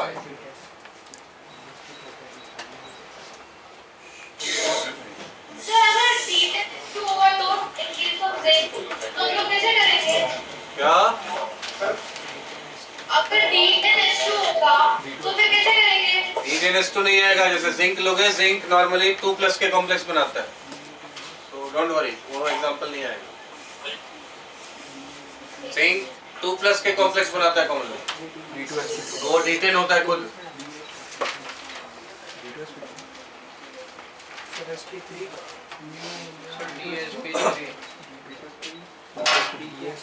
Sir अगर D10 overload in case of zinc तो हम लोग कैसे करेंगे? क्या? अगर D10S2 होगा तो फिर कैसे करेंगे? D10S2 नहीं आएगा, जैसे जिंक लोगे, जिंक नॉर्मली 2+ के कॉम्प्लेक्स बनाता है, so don't worry, वो एग्जांपल नहीं आएगा। जिंक 2+ के कॉम्प्लेक्स बनाता है कॉमनली, वो D10 होता है खुद।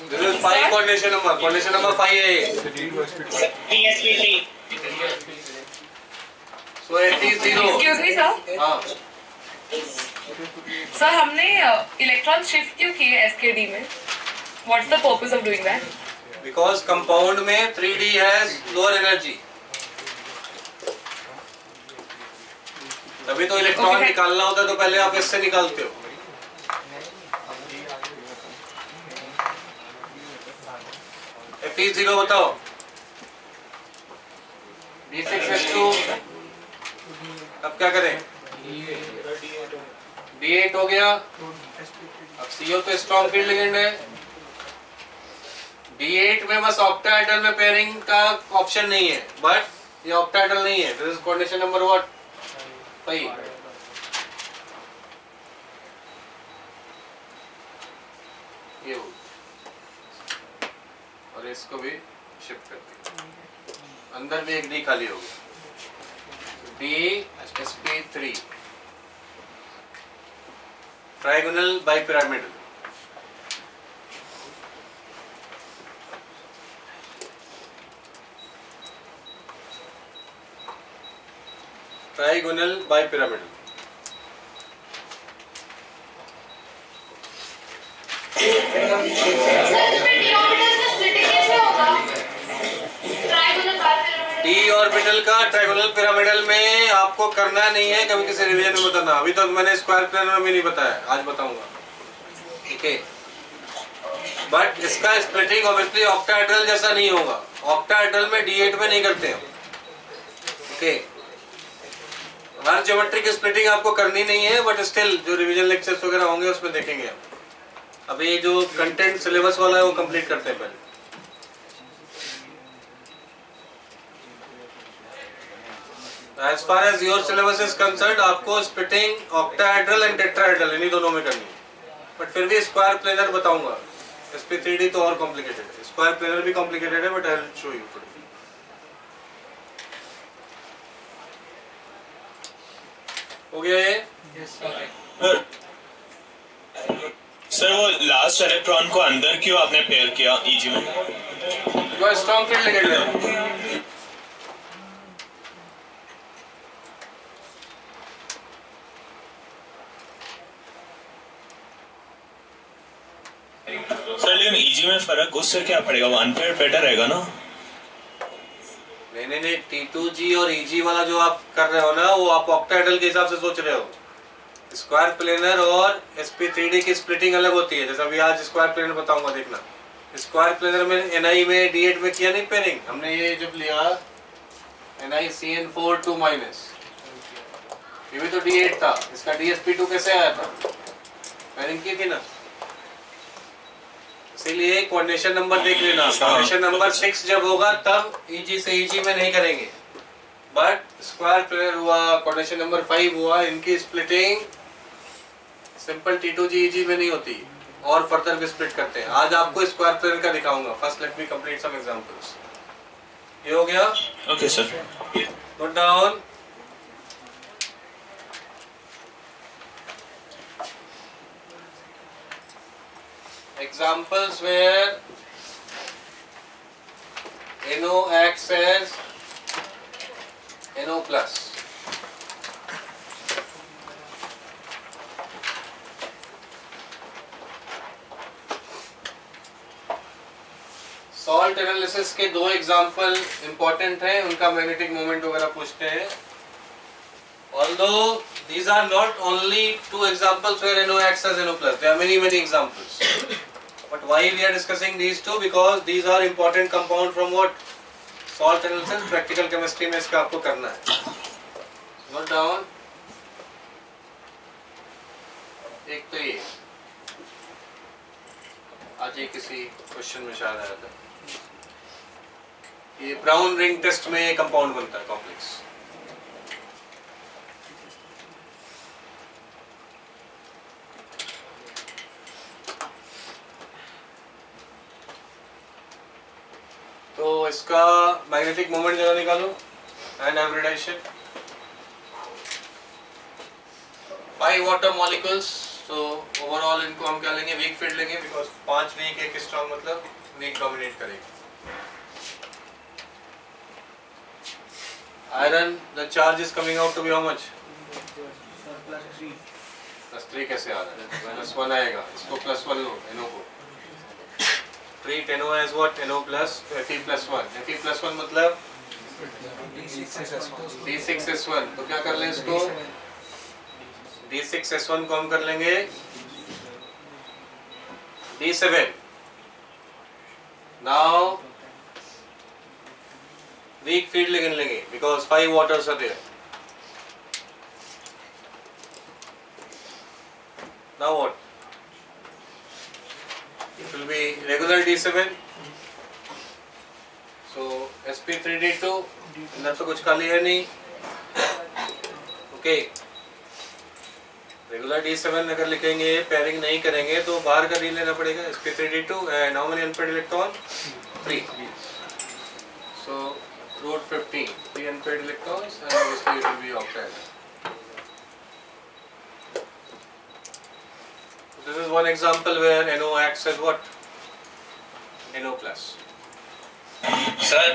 This is 5 coordination number, coordination number 5 है। DSP3 So Fe0। Excuse me sir, हाँ, सर हमने इलेक्ट्रॉन शिफ्ट क्यों किए S के D में? What's the purpose of doing that? because compound में 3D has lower energy, तभी तो इलेक्ट्रॉन Okay. निकालना होता है तो पहले आप इससे निकालते हो। Fe0 बताओ, D6S2, अब क्या करें, D8 हो गया। अब CO तो स्ट्रॉन्ग फील्ड लिगेंड है, D8 में बस ऑक्टाहेड्रल में पेयरिंग का ऑप्शन नहीं है, बट ये ऑक्टाहेड्रल नहीं है. This is coordination number what 5. ये हो और इसको भी शिफ्ट कर दिया. अंदर भी एक डी खाली हो गया. DSP3 trigonal bipyramidal. Trigonal bipyramidal. D orbital का ट्राइगोनल पिरामिडल में आपको करना नहीं है. कभी किसी रिवीजन में बताना. अभी तो मैंने स्क्वायर प्लेनर में भी नहीं बताया, आज बताऊंगा. ठीक है. बट इसका स्प्लिटिंग ऑब्वियसली ऑक्टाहेड्रल जैसा नहीं होगा. ऑक्टाहेड्रल में D8 में नहीं करते हम. ओके. हर ज्योमेट्री की स्प्लिटिंग आपको करनी नहीं है, बट स्टिल जो रिवीजन लेक्चर्स वगैरह होंगे उसमें देखेंगे हम. अभी जो कंटेंट सिलेबस वाला है वो कंप्लीट करते हैं पहले. As far as your syllabus is concerned, आपको स्प्लिटिंग ऑक्टाहेड्रल एंड टेट्राहेड्रल इन्हीं दोनों में करनी है. बट फिर भी स्क्वायर प्लेनर बताऊंगा. SP3D तो और कॉम्प्लिकेटेड है. स्क्वायर प्लेनर भी कॉम्प्लिकेटेड है, but I will show you today. हो गया ये? सर वो लास्ट इलेक्ट्रॉन को अंदर क्यों आपने पेयर किया EG में? वो स्ट्रॉन्ग फील्ड लेके गए. सर लेकिन EG में फर्क उससे क्या पड़ेगा? वो अनपेयर्ड बेटर रहेगा ना? नहीं, T2G और EG वाला जो आप कर रहे हो ना, वो आप ऑक्टाहेड्रल के हिसाब से सोच रहे हो. स्क्वायर प्लेनर और SP3D की स्प्लिटिंग अलग होती है. जैसे अभी आज स्क्वायर प्लेनर बताऊंगा, देखना. स्क्वायर प्लेनर में NI में D8 में किया नहीं पेयरिंग हमने. ये जब लिया NiCN4 2 माइनस, ये भी तो D8 था. इसका DSP2 कैसे आया था? पेयरिंग की थी ना. इसीलिए कोऑर्डिनेशन नंबर देख लेना. कोऑर्डिनेशन नंबर 6 जब होगा तब EG से EG में नहीं करेंगे. बट स्क्वायर प्लेनर हुआ, कोऑर्डिनेशन नंबर 5 हुआ, इनकी स्प्लिटिंग सिंपल T2G EG में नहीं होती, और फर्दर भी स्प्लिट करते हैं. आज आपको स्क्वायर प्लेनर का दिखाऊंगा. First let me complete some examples. ये हो गया? Okay sir. Note down. Examples where NO acts as NO plus. Salt analysis के दो एग्जाम्पल इंपॉर्टेंट हैं. उनका मैग्नेटिक मोमेंट वगैरह पूछते हैं. Although these are not only two examples where NO acts as NO plus, there are many examples. But why we are discussing these two? Because these are important compound from what? Salt analysis. Practical chemistry में इसका आपको करना है. Note down. एक तो ये आज एक किसी क्वेश्चन में शायद आया था. ये ब्राउन रिंग टेस्ट में ये कंपाउंड बनता है कॉम्प्लेक्स. तो इसका मैग्नेटिक मोमेंट जरा निकालो एंड हाइब्रिडाइजेशन. 5 water molecules. तो ओवरऑल इनको हम क्या लेंगे? वीक फील्ड लेंगे. बिकॉज 5 वीक एक स्ट्रॉन्ग मतलब वीक डोमिनेट करेगी. Iron the charge is coming out to be how much? +3 कैसे आ रहा है? -1 आएगा. इसको +1 लो NO को. Treat NO as what? NO plus Fe+1. Fe+1 मतलब D6S1. तो क्या कर लें इसको? D6S1 को हम कर लेंगे D7. Now weak field लेंगे because 5 waters are there. Now what? It will be regular D7. So sp3d2 अंदर तो कुछ खाली है नहीं। ओके, रेगुलर D7 अगर लिखेंगे, पेयरिंग नहीं करेंगे तो बाहर का रील लेना पड़ेगा, sp3d2 and how many unpaired electron? 3. So root 15, 3 unpaired electrons and obviously it will be octet. This is one example where NO acts as what? NO plus. Sir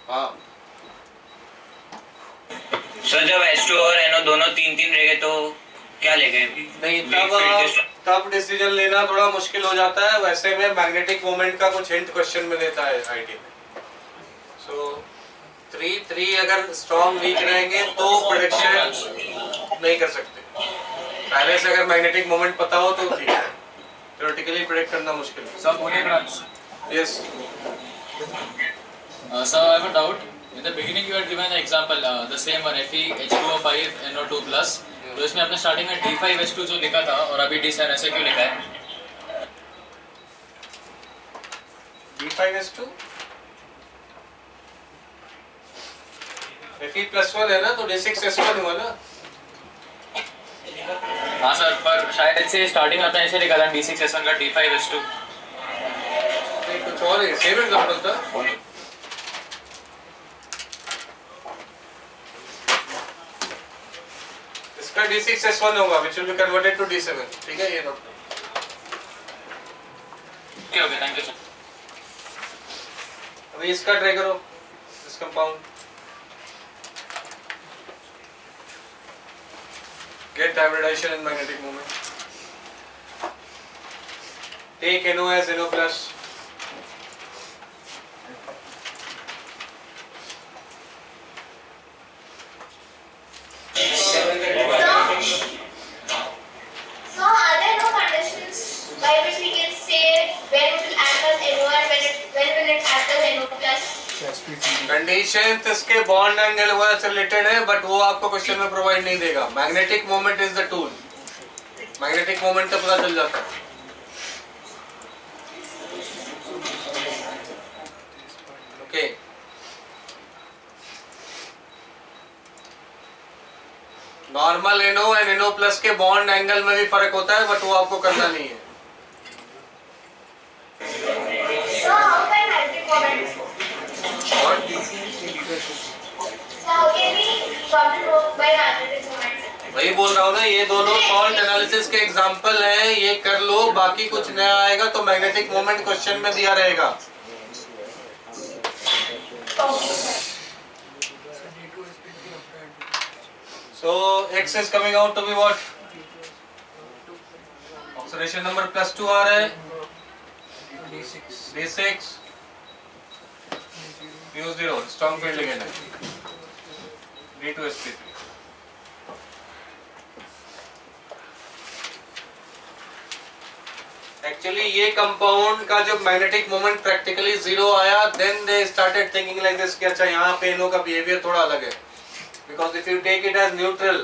हाँ, सर जब H2 और NO दोनों 3-3 रह गए तो क्या ले गए? नहीं, तब डिसीजन लेना थोड़ा मुश्किल हो जाता है। वैसे में मैग्नेटिक मोमेंट का कुछ हिंट क्वेश्चन में देता है आईटी में। सो 3-3 अगर स्ट्रॉन्ग वीक रहेंगे तो प्रेडिक्शन नहीं कर सकते। पहले से अगर मैग्नेटिक मोमेंट पता हो तो ठीक है, थ्योरेटिकली प्रेडिक्ट करना मुश्किल है। Sir, only branch. Yes Sir, I have a doubt. In the beginning, you had given an example, the same one, Fe H2O5 NO2 plus. तो इसमें आपने स्टार्टिंग में D5H2 जो लिखा था और अभी D7 ऐसे क्यों लिखा है? D5H2 Fe+1 है ना, तो D6S1 हुआ ना। हाँ सर, पर शायद इससे स्टार्टिंग में आपने ऐसे लिखा था D6S1 का D5H2। नहीं, कुछ और है, सेम एग्जांपल था। इसका D6S1 होगा, which will be converted to D7, ठीक है, ये note. Okay, thank you sir. अभी इसका ट्राई करो, इस compound. Get hybridization in magnetic moment. Take NO as NO plus. So are there no conditions by which we can say when it will act as NO and when will it act as NO plus? Condition इसके bond angle वाले से related है, but वो आपको question में provide नहीं देगा। Magnetic moment is the tool. Magnetic moment का पता चल जाता है। Okay, normal NO and NO plus के बॉन्ड एंगल में भी फर्क होता है, बट वो आपको करना नहीं है। So how can magnetic moment? So how can we come to know by magnetic moment? वही बोल रहा हूँ ना, ये दोनों फॉल्ट एनालिसिस के एग्जांपल हैं, ये कर लो। बाकी कुछ नया आएगा तो मैग्नेटिक मोमेंट क्वेश्चन में दिया रहेगा। So X is coming out to be what? Oxidation number +2 आ रहा है। D6 mu0 strong field ligand है। D2sp3। एक्चुअली ये कंपाउंड का जो मैग्नेटिक मोमेंट प्रैक्टिकली 0 आया, then they started thinking like this कि अच्छा यहाँ पे NO का बिहेवियर थोड़ा अलग है, because if you take it as neutral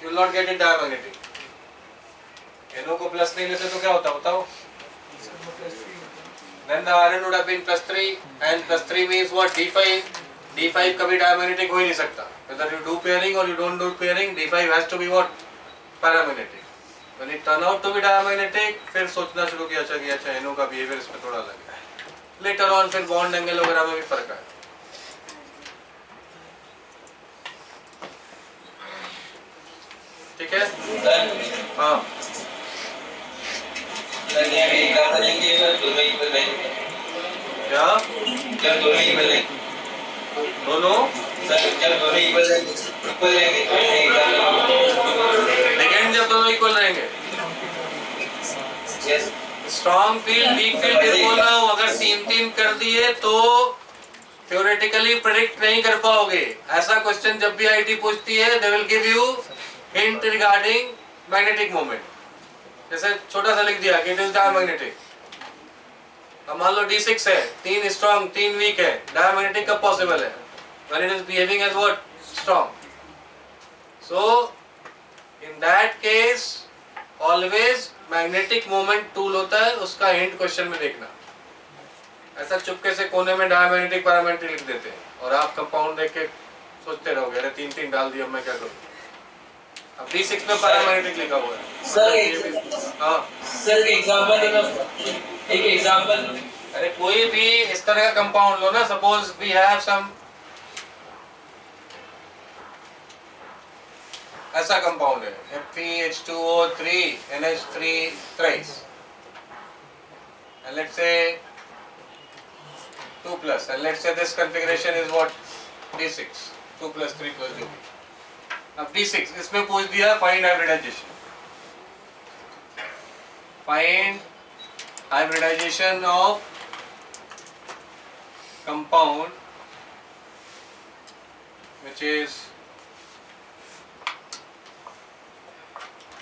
you will not get it diamagnetic. NO को प्लस नहीं लेते तो क्या होता बताओ? Then the iron would have been +3 and +3 means what? D5. D5 कभी डायमैग्नेटिक हो ही नहीं सकता। Whether you do pairing or you don't do pairing, D5 has to be what? Paramagnetic. When it turn out to be diamagnetic, फिर सोचना शुरू किया कि अच्छा NO का बिहेवियर इसमें थोड़ा अलग है। Later on फिर बॉन्ड एंगल वगैरह में भी फर्क आया। ठीक है? हाँ। क्या? जब दोनों इक्वल हैं, दोनों? जब दोनों इक्वल रहेंगे लेकिन जब दोनों इक्वल रहेंगे, स्ट्रॉन्ग फील्ड वीक फील्ड फिर बोल रहा हूँ, अगर 3-3 कर दिए तो थ्योरेटिकली प्रेडिक्ट नहीं कर पाओगे। ऐसा क्वेश्चन जब भी आईटी पूछती है, they will give you hint regarding magnetic moment. जैसे छोटा सा लिख दिया कि इट इज डायमैग्नेटिक। अब मान लो D6 है, 3 स्ट्रॉन्ग 3 वीक है, डायमैग्नेटिक कब पॉसिबल है? When it is behaving as what? Strong. So in that case always magnetic moment टूल होता है, उसका हिंट क्वेश्चन में देखना। ऐसा चुपके से कोने में डायमैग्नेटिक पैरामैग्नेटिक लिख देते हैं। और आप कंपाउंड देख के सोचते रहोगे अरे 3 डाल दिया मैं क्या करूँ। अब D6 में पैरामैग्नेटिक लिखा हुआ है हाँ सर एक एग्जांपल अरे कोई भी इस तरह का कंपाउंड लो ना, सपोज वी हैव सम ऐसा कंपाउंड है FeH2O3 NH3 thrice and let's say 2 plus and let's say this configuration is what D6 2 plus 3 plus जो भी। अब D6 इसमें पूछ दिया find hybridisation, find hybridisation of compound which is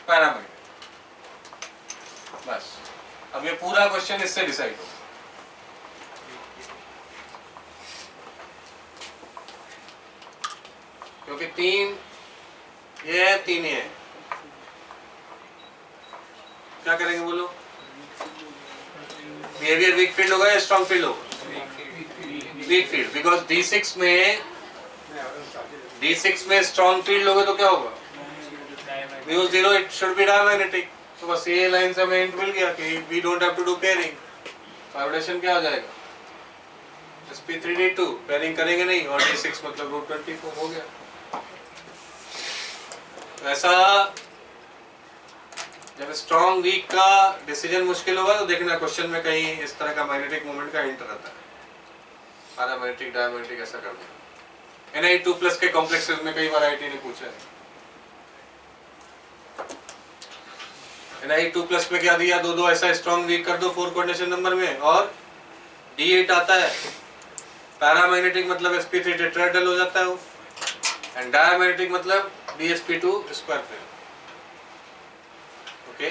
paramagnetic. बस अब ये पूरा क्वेश्चन इससे डिसाइड हो। क्योंकि 3 ये है 3 ये है, क्या करेंगे बोलो? बिहेवियर वीक फील्ड होगा या स्ट्रॉन्ग फील्ड होगा? वीक फील्ड, बिकॉज D6 में स्ट्रॉन्ग फील्ड होगा तो क्या होगा? Mu 0 it should be diamagnetic. तो बस ये लाइन से हमें हिंट मिल गया कि we don't have to do pairing. Hybridisation क्या हो जाएगा? sp3d2 पेयरिंग करेंगे नहीं और D6 मतलब √24 हो गया। तो ऐसा जब स्ट्रॉन्ग वीक का डिसीजन मुश्किल होगा तो देखना क्वेश्चन में कहीं इस तरह का मैग्नेटिक मोमेंट का हिंट रहता है, पैरामैग्नेटिक डायमैग्नेटिक ऐसा कर देगा। Ni2+ के कॉम्प्लेक्सेस में कई बार आईटी ने पूछा है। Ni2+ में क्या दिया? दो ऐसा स्ट्रॉन्ग वीक कर दो 4 कोऑर्डिनेशन नंबर में और D8 आता है। पैरामैग्नेटिक मतलब sp3 टेट्राहेड्रल हो जाता है वो, एंड डायमैग्नेटिक मतलब dsp2 square plane. Okay,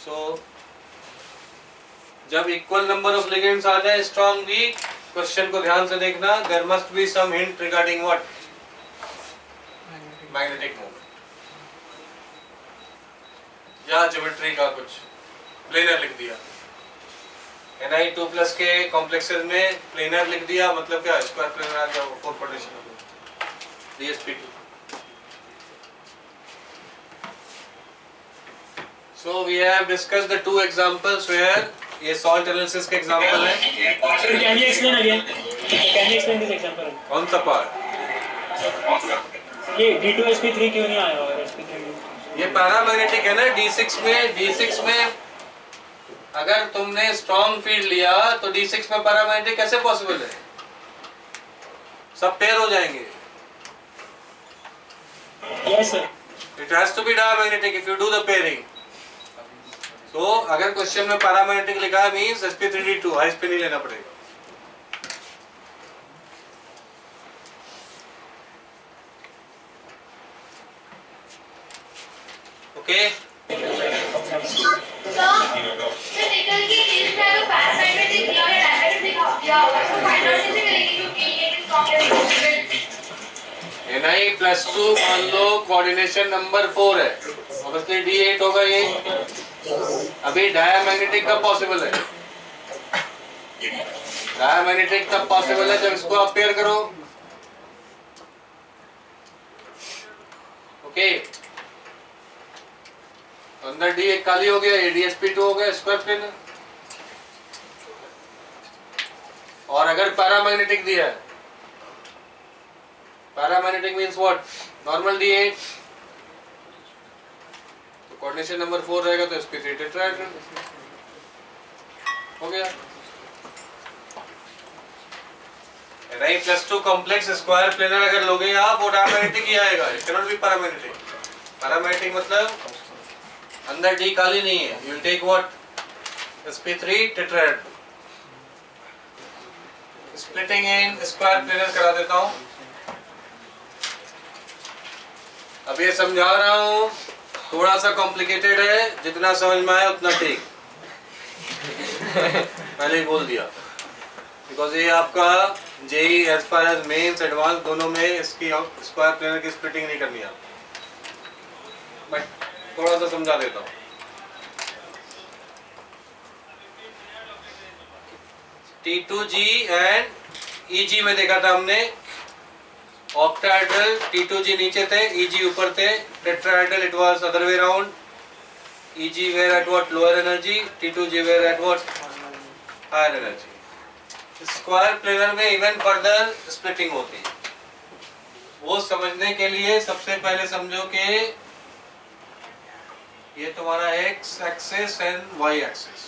so जब इक्वल नंबर ऑफ लिगेंड्स आ जाए स्ट्रॉन्ग वीक, क्वेश्चन को ध्यान से देखना, there must be some hint regarding what? Magnetic moment या ज्योमेट्री का कुछ प्लेनर लिख दिया। Ni2+ के कॉम्प्लेक्सेस में प्लेनर लिख दिया मतलब क्या? स्क्वायर प्लेनर आ गया 4 coordination dsp2। So we have discussed the 2 examples where ये salt analysis के example है। Can you explain again? Can you explain this example? कौन सा part? ये D2sp3 क्यों नहीं आया और sp3? ये पैरामैग्नेटिक है ना। D6 में अगर तुमने स्ट्रॉन्ग फील्ड लिया तो D6 में पैरामैग्नेटिक कैसे पॉसिबल है? सब पेयर हो जाएंगे। Yes sir. It has to be diamagnetic if you do the pairing. So अगर क्वेश्चन में पैरामैग्नेटिक लिखा है मींस sp3d2 हाई स्पिन ही लेना पड़ेगा। ओके, So निकल के केस में अगर पैरामैग्नेटिक दिया या डायमैग्नेटिक दिया होगा तो फाइंड आउट कैसे करेंगे क्योंकि ये इज कॉम्प्लेक्स। Ni+2 मान लो कोऑर्डिनेशन नंबर 4 है, ऑब्वियसली D8 होगा ये। अभी डायमैग्नेटिक कब पॉसिबल है? डायमैग्नेटिक तब पॉसिबल है जब इसको आप पेयर करो। ओके, अंदर D1 खाली हो गया, ये dsp2 हो गया स्क्वायर प्लेन। और अगर पैरामैग्नेटिक दिया है, paramagnetic means what? Normal D8 तो कोऑर्डिनेशन नंबर 4 रहेगा तो sp3 टेट्राहेड्रल हो गया। Ni+2 कॉम्प्लेक्स स्क्वायर प्लेनर अगर लोगे आप वो डायमैग्नेटिक ही आएगा, it can not be paramagnetic. Paramagnetic मतलब अंदर D खाली नहीं है, you will take what? sp3 tetrahedral. Splitting in square planar करा देता हूं। अब ये समझा रहा हूँ, थोड़ा सा कॉम्प्लिकेटेड है, जितना समझ में आया उतना ठीक। पहले ही बोल दिया बिकॉज ये आपका JEE as far as mains advance दोनों में इसकी स्क्वायर प्लेनर की स्प्लिटिंग नहीं करनी है, बट थोड़ा सा समझा देता हूँ। T2G and EG में देखा था हमने, ऑक्टाहेड्रल T2G नीचे थे, EG ऊपर थे. Tetrahedral it was other way around, EG were at what lower energy, T2G were at what higher energy. Square planar में इवन फर्दर स्प्लिटिंग होती है. वो समझने के लिए सबसे पहले समझो कि ये तुम्हारा x axis and y axis,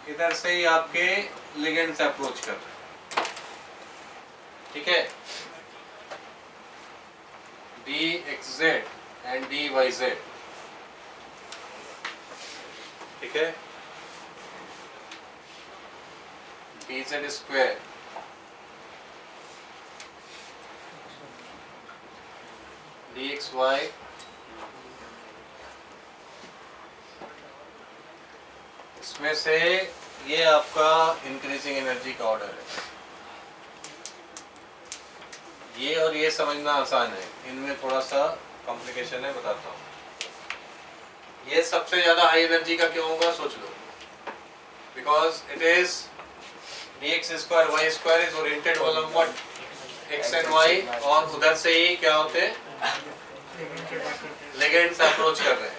इधर से ही आपके लिगेंड्स अप्रोच कर रहे हैं. ठीक है, dxz एंड dyz. ठीक है, dz स्क्वायर dxy इसमें से ये आपका इंक्रीजिंग एनर्जी का ऑर्डर है. ये और ये समझना आसान है, इनमें थोड़ा सा कॉम्प्लिकेशन है, बताता हूँ. ये सबसे ज्यादा हाई एनर्जी का क्यों होगा सोच लो. Because it is dx square y square is oriented along what x and y, और उधर से ही क्या होते हैं लिगेंड्स अप्रोच कर रहे हैं.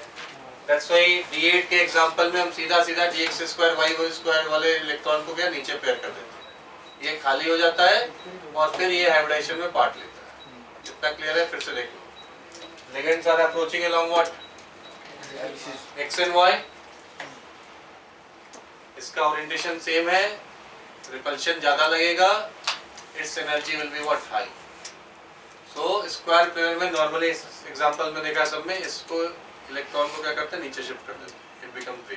दैट्स व्हाई D8 के एग्जांपल में हम सीधा सीधा dx स्क्वायर y स्क्वायर वाले इलेक्ट्रॉन को क्या नीचे पेयर कर देते हैं. ये खाली हो जाता है और फिर ये हाइब्रिडेशन में पार्ट लेता है. इतना क्लियर है? फिर से देख लो. Ligands are approaching along what x and y. इसका ओरिएंटेशन सेम है, रिपल्शन ज्यादा लगेगा, it's energy will be what high. So square planar में नॉर्मली इस एग्जांपल में देखा सब में, इसको इलेक्ट्रॉन को क्या करते हैं नीचे शिफ्ट कर देते हैं, इट बिकम फ्री.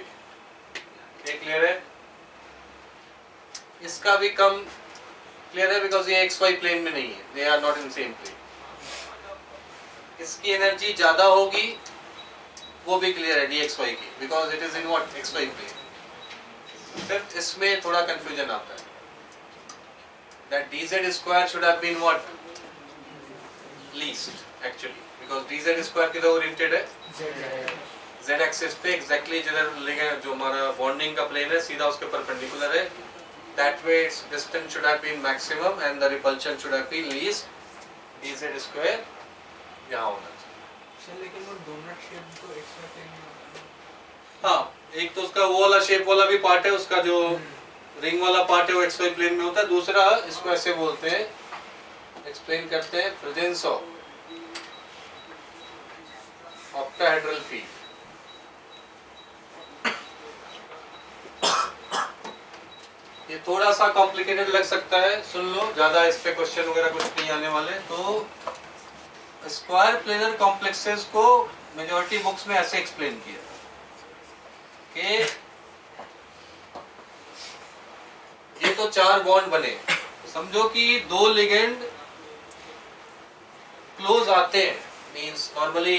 ये क्लियर है? इसका भी कम क्लियर है बिकॉज ये एक्स वाई प्लेन में नहीं है, they are not in same plane. इसकी एनर्जी ज्यादा होगी, वो भी क्लियर है dxy की, because it is in what x y plane. सिर्फ इसमें थोड़ा कंफ्यूजन आता है. That dz square should have been what least actually, because dz square किधर ओरिएंटेड है? z एक्सिस पे एग्जैक्टली जिधर लिगेंड जो हमारा बॉन्डिंग का प्लेन है सीधा उसके परपेंडिकुलर है. That way its distance should have been maximum and the repulsion should have been least. dz square यहाँ होना चाहिए. लेकिन वो डोनट शेप तो एक्स्ट्रा प्लेन में. हाँ, एक तो उसका वो वाला शेप वाला भी पार्ट है, उसका जो रिंग वाला पार्ट है वो एक्स वाई प्लेन में होता है. दूसरा इसको ऐसे बोलते हैं, एक्सप्लेन करते हैं, प्रेजेंस ऑफ ऑक्टाहेड्रल फील्ड. ये थोड़ा सा कॉम्प्लिकेटेड लग सकता है, सुन लो, ज्यादा इस पे क्वेश्चन वगैरह कुछ नहीं आने वाले. तो स्क्वायर प्लेनर कॉम्प्लेक्सेस को मेजॉरिटी बुक्स में ऐसे एक्सप्लेन किया कि ये तो चार बॉन्ड बने. समझो कि दो लिगेंड क्लोज आते हैं, मींस नॉर्मली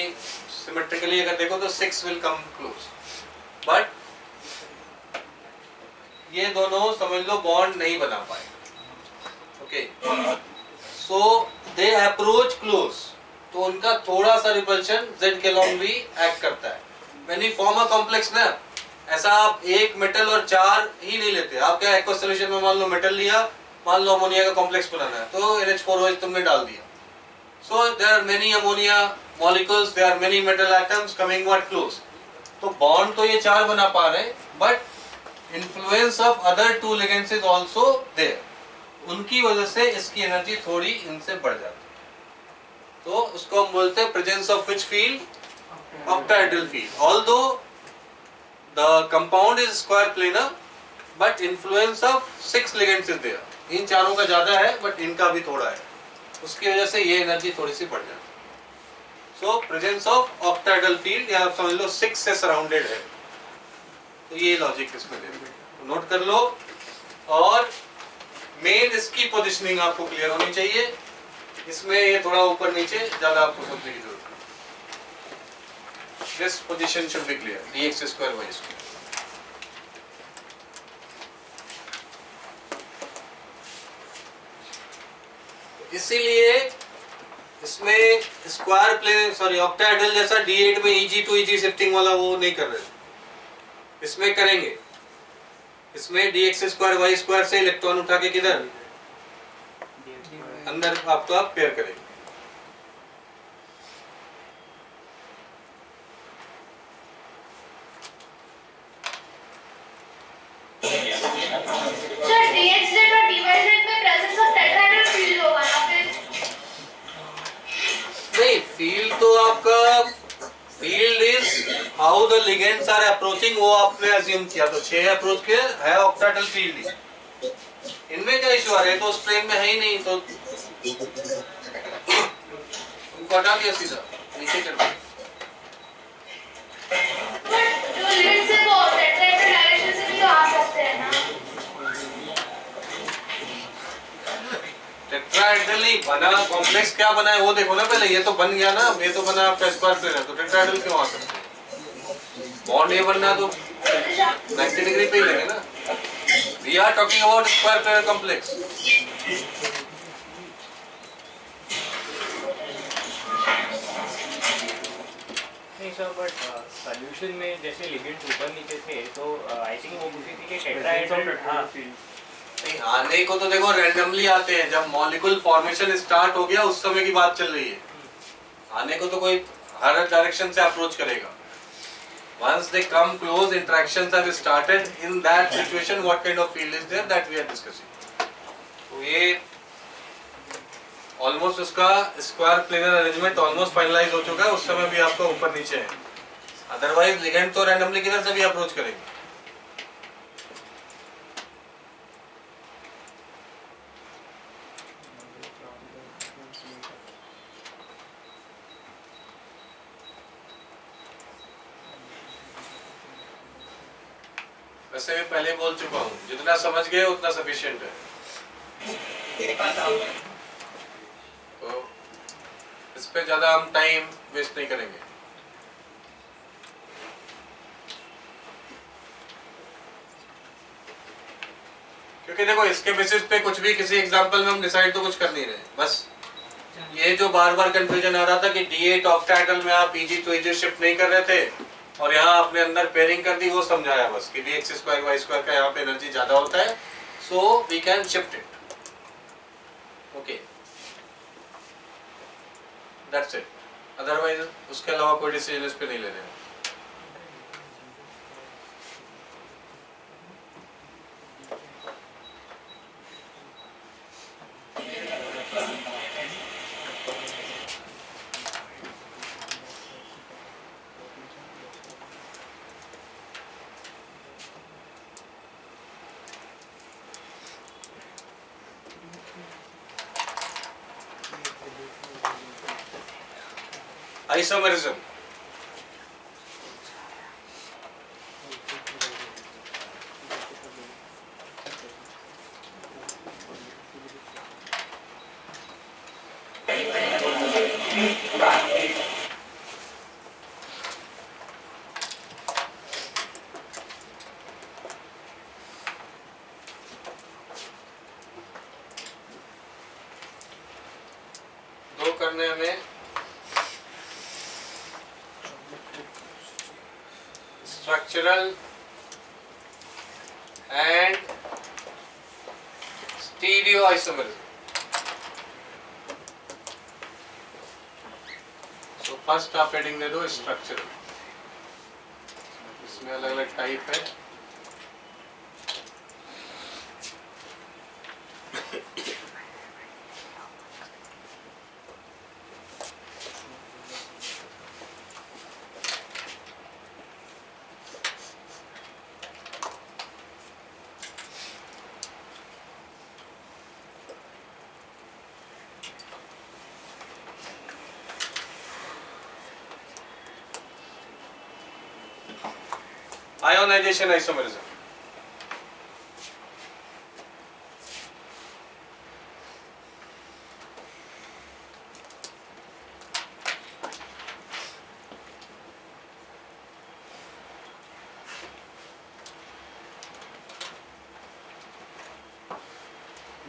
सिमेट्रिकली अगर देखो तो 6 विल कम क्लोज, बट ये दोनों समझ लो बॉन्ड नहीं बना पाए. Okay, so they approach close, तो उनका थोड़ा सा रिपल्शन z के लॉन्ग भी एक्ट करता है. When you form a complex ना, ऐसा आप एक मेटल और चार ही नहीं लेते. आप क्या एक्वस सॉल्यूशन में मान लो मेटल लिया, मान लो अमोनिया का कॉम्प्लेक्स बनाना है तो NH4OH तुमने डाल दिया. So there are many ammonia molecules, there are many metal atoms coming what close. तो बॉन्ड तो ये चार बना पा रहे हैं, but influence of other two ligands is also there. उनकी वजह से इसकी एनर्जी थोड़ी इनसे बढ़ जाती है. तो उसको हम बोलते हैं presence of which field? Octahedral field. Although the compound is square planar but influence of 6 ligands is there. इन चारों का ज्यादा है बट इनका भी थोड़ा है, उसकी वजह से ये एनर्जी थोड़ी सी बढ़ जाती है. सो प्रेजेंस ऑफ ऑक्टाहेड्रल फील्ड या समझ लो 6 से सराउंडेड है. तो ये लॉजिक इसमें दे नोट कर लो. और मेन इसकी पोजीशनिंग आपको क्लियर होनी चाहिए. इसमें ये थोड़ा ऊपर नीचे ज्यादा आपको समझने की जरूरत है. This position should be clear. dx square y square. इसीलिए इसमें स्क्वायर प्लेन सॉरी ऑक्टाहेड्रल जैसा D8 में EG to EG शिफ्टिंग वाला वो नहीं कर रहे. इसमें करेंगे. इसमें dx स्क्वायर y स्क्वायर से इलेक्ट्रॉन उठा के किधर अंदर आपका पेयर करेंगे। सर DXZ और DYZ में प्रेजेंस ऑफ टेट्राहेड्रल फील्ड होगा ना फिर? नहीं, फील्ड तो आपका field is how the ligands are approaching, वो आपने अज्यूम किया, तो 6 अप्रोच के है ऑक्टाहेड्रल फील्ड ही। इनमें क्या इशू आ रहा है, तो उस प्लेन में है ही नहीं, तो उनको हटा दिया सीधा नीचे कर दिया। जो लिमिट्स है वो टेट्राहेड्रल डायरेक्शन से भी तो आ सकते हैं ना? टेट्राहेड्रल नहीं बना, कॉम्प्लेक्स क्या बना है वो देखो ना पहले। ये तो बन गया ना, ये तो बना आपका स्क्वायर प्लेन है, तो टेट्राहेड्रल क्यों आ सकते हैं? बॉन्ड ये बनना तो 90 डिग्री पे ही लेंगे ना। We are talking about square plane complex. नहीं सर, बट सॉल्यूशन में जैसे लिगेंड्स ऊपर नीचे थे तो आई थिंक वो पूछी थी कि टेट्राहेड्रल, हाँ नहीं, आने को तो देखो रैंडमली आते हैं, जब मॉलिक्यूल फॉर्मेशन स्टार्ट हो गया उस समय की बात चल रही है। आने को तो कोई हर डायरेक्शन से अप्रोच करेगा। Once they come close, interactions have started. In that situation, what kind of field is there that we are discussing? तो ये ऑलमोस्ट उसका square planar arrangement almost finalise हो चुका है, उस समय भी आपका ऊपर नीचे है। अदरवाइज लिगेंड तो रैंडमली किधर से भी अप्रोच करेंगे। वैसे मैं पहले बोल चुका हूँ, जितना समझ गए उतना सफिशिएंट है। तो इस पे ज्यादा हम टाइम वेस्ट नहीं करेंगे। क्योंकि देखो इसके बेसिस पे कुछ भी किसी एग्जांपल में हम डिसाइड तो कुछ कर नहीं रहे। बस ये जो बार बार कंफ्यूजन आ रहा था कि D8 ऑक्टाहेड्रल में आप EG to EG शिफ्ट नहीं कर रहे थे और यहाँ आपने अंदर पेयरिंग कर दी, वो समझाया बस कि Vx स्क्वायर y स्क्वायर का यहाँ पे एनर्जी ज्यादा होता है, so we can shift it. Okay, that's it. Otherwise उसके अलावा कोई डिसीजन इस पे नहीं ले रहे हैं। Isomerism. दो करने में structural and stereoisomerism. So first आप हेडिंग दे दो structural, इसमें अलग अलग टाइप है। Ionization isomerism.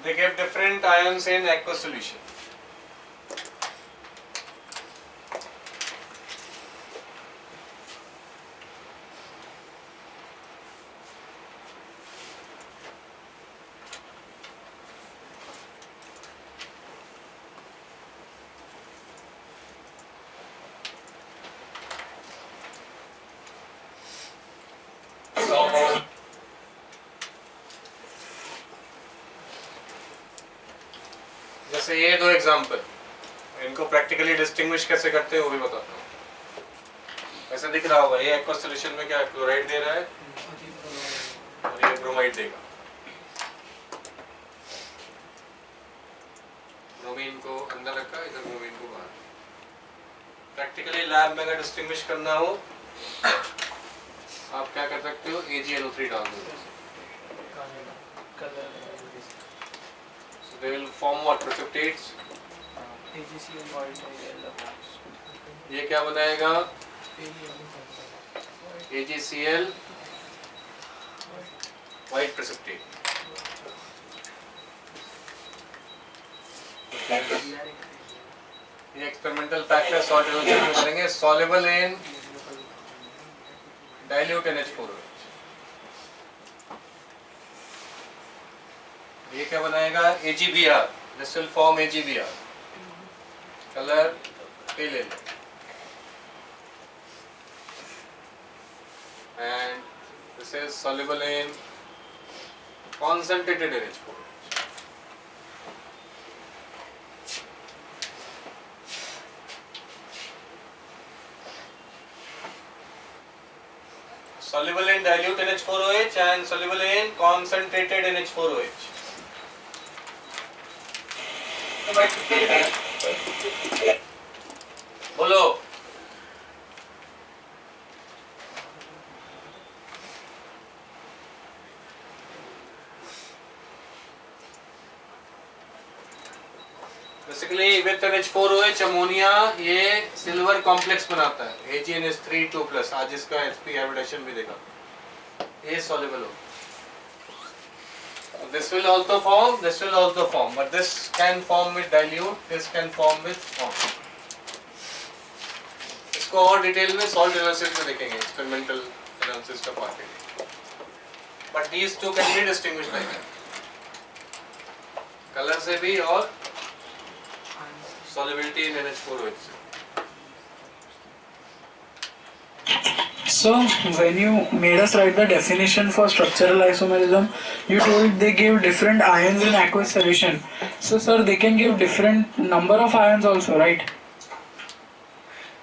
They give different ions in aqueous solution. जैसे ये दो एग्जांपल, इनको प्रैक्टिकली डिस्टिंग्विश कैसे करते हैं वो भी बताता हूँ। ऐसा दिख रहा होगा, ये एक्वा सॉल्यूशन में क्या क्लोराइड दे रहा है और ये ब्रोमाइड देगा। ब्रोमीन को अंदर रखा, इधर ब्रोमीन को बाहर। प्रैक्टिकली लैब में अगर डिस्टिंग्विश करना हो आप क्या कर सकते हो, AgNO3 डाल दो। So they will form what precipitates? ये क्या बनाएगा? AgCl white precipitate। ये एक्सपेरिमेंटल फैक्टर सॉल्ट एरोजन में करेंगे, soluble in dilute NH4OH। ये क्या बनाएगा? AgBr, this will form AgBr, colour pale yellow, and this is soluble in concentrated NH4OH। Soluble in dilute NH4OH and soluble in concentrated NH4OH। बोलो। Basically with NH4OH ammonia ये silver complex बनाता है, AgNH3 आज इसका Sp hybridisation भी देगा, ये soluble हो। This will also form, but this can form with dilute, this can form with form। इसको और डिटेल में सॉल्ट एनालिसिस में देखेंगे, एक्सपेरिमेंटल एनालिसिस का पार्ट है। But these two can be distinguished like that, colour से भी और solubility in NH4OH से। So when you made us write the definition for structural isomerism, you told they give different ions in aqueous solution. So sir, they can give different number of ions also, right?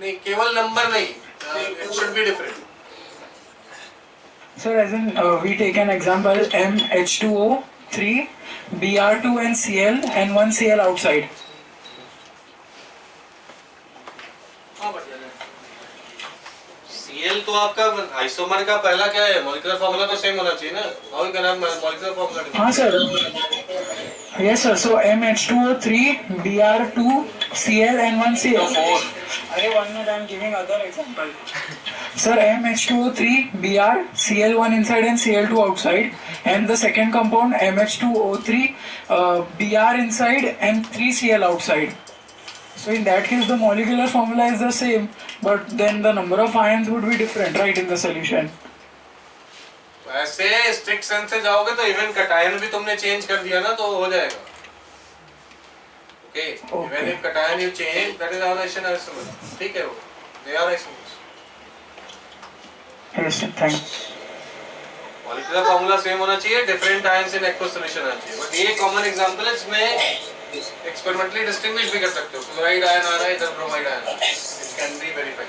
नहीं, केवल number नहीं, it should be different। Sir, as in we take an example MH2O3, Br2 and Cl and one Cl outside. Cl तो आपका isomer का पहला क्या है, molecular formula तो सेम होना चाहिए ना, और क्या नाम मॉलिक्यूलर फार्मूला? हाँ sir, yes sir, so MH2O3, Br2, Cl and one Cl। अरे 1 minute, I am giving other example। Sir, MH2O3, Br, Cl1 inside and Cl2 outside, and the second compound MH2O3, Br inside and 3Cl outside। So in that case, the molecular formula is the same, but then the number of ions would be different, right, in the solution? ऐसे strict sense से जाओगे तो even cation भी तुमने change कर दिया ना तो हो जाएगा। Okay, even if cation you change, that is isomer isomer, ठीक है, वो they are isomers. Yes, thank you। Molecular formula same होना चाहिए, different ions in aqueous solution आना चाहिए। बट ये कॉमन एग्जांपल है जिसमें एक्सपेरिमेंटली डिस्टिंग्विश भी कर सकते हो, क्लोराइड आयन आ रहा है, इधर ब्रोमाइड आयन आ रहा है, इट कैन बी वेरीफाइड।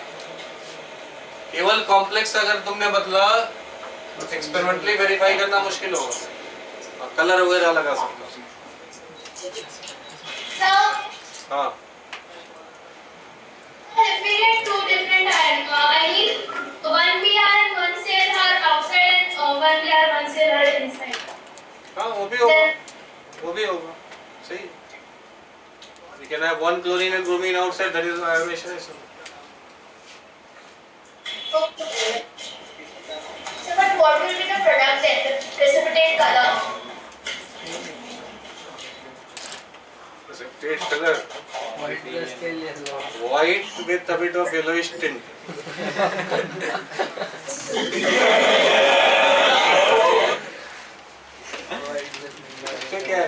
केवल कॉम्प्लेक्स अगर तुमने बदला एक्सपेरिमेंटली वेरीफाई करना मुश्किल होगा, और कलर वगैरह लगा सकते हो। हाँ, if we get two different ions, I mean one Br and one Cl are outside and one Br one Cl are inside। हाँ वो भी होगा, वो भी होगा, सही। We can have one chlorine and bromine outside, that is ionization isomer। Okay। So but what will be the product then, the precipitate color? Precipitate color white with a bit of yellowish tint। तो क्या है,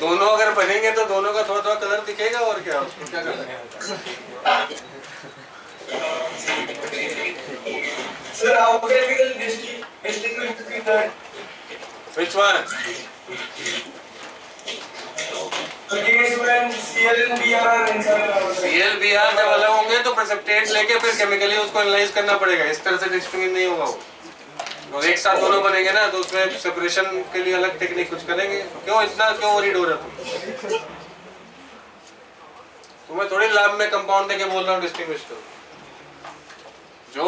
दोनों अगर बनेंगे तो दोनों का थोड़ा थोड़ा कलर दिखेगा, और क्या, उसको क्या करना है। Sir, how can we distinguish between that? Which one? Okay, so when Cl and Br are insoluble. Cl Br जब अलग होंगे तो प्रेसिपिटेट लेके फिर केमिकली उसको एनालाइज करना पड़ेगा, इस तरह से डिस्टिंग्विश नहीं होगा वो। और एक साथ दोनों बनेंगे ना तो उसमें सेपरेशन के लिए अलग टेक्निक कुछ करेंगे। क्यों इतना क्यों वरीड हो रहा तुम? तुम्हें थोड़ी लैब में कंपाउंड देके बोल रहा हूँ डिस्टिंग्विश करो। जो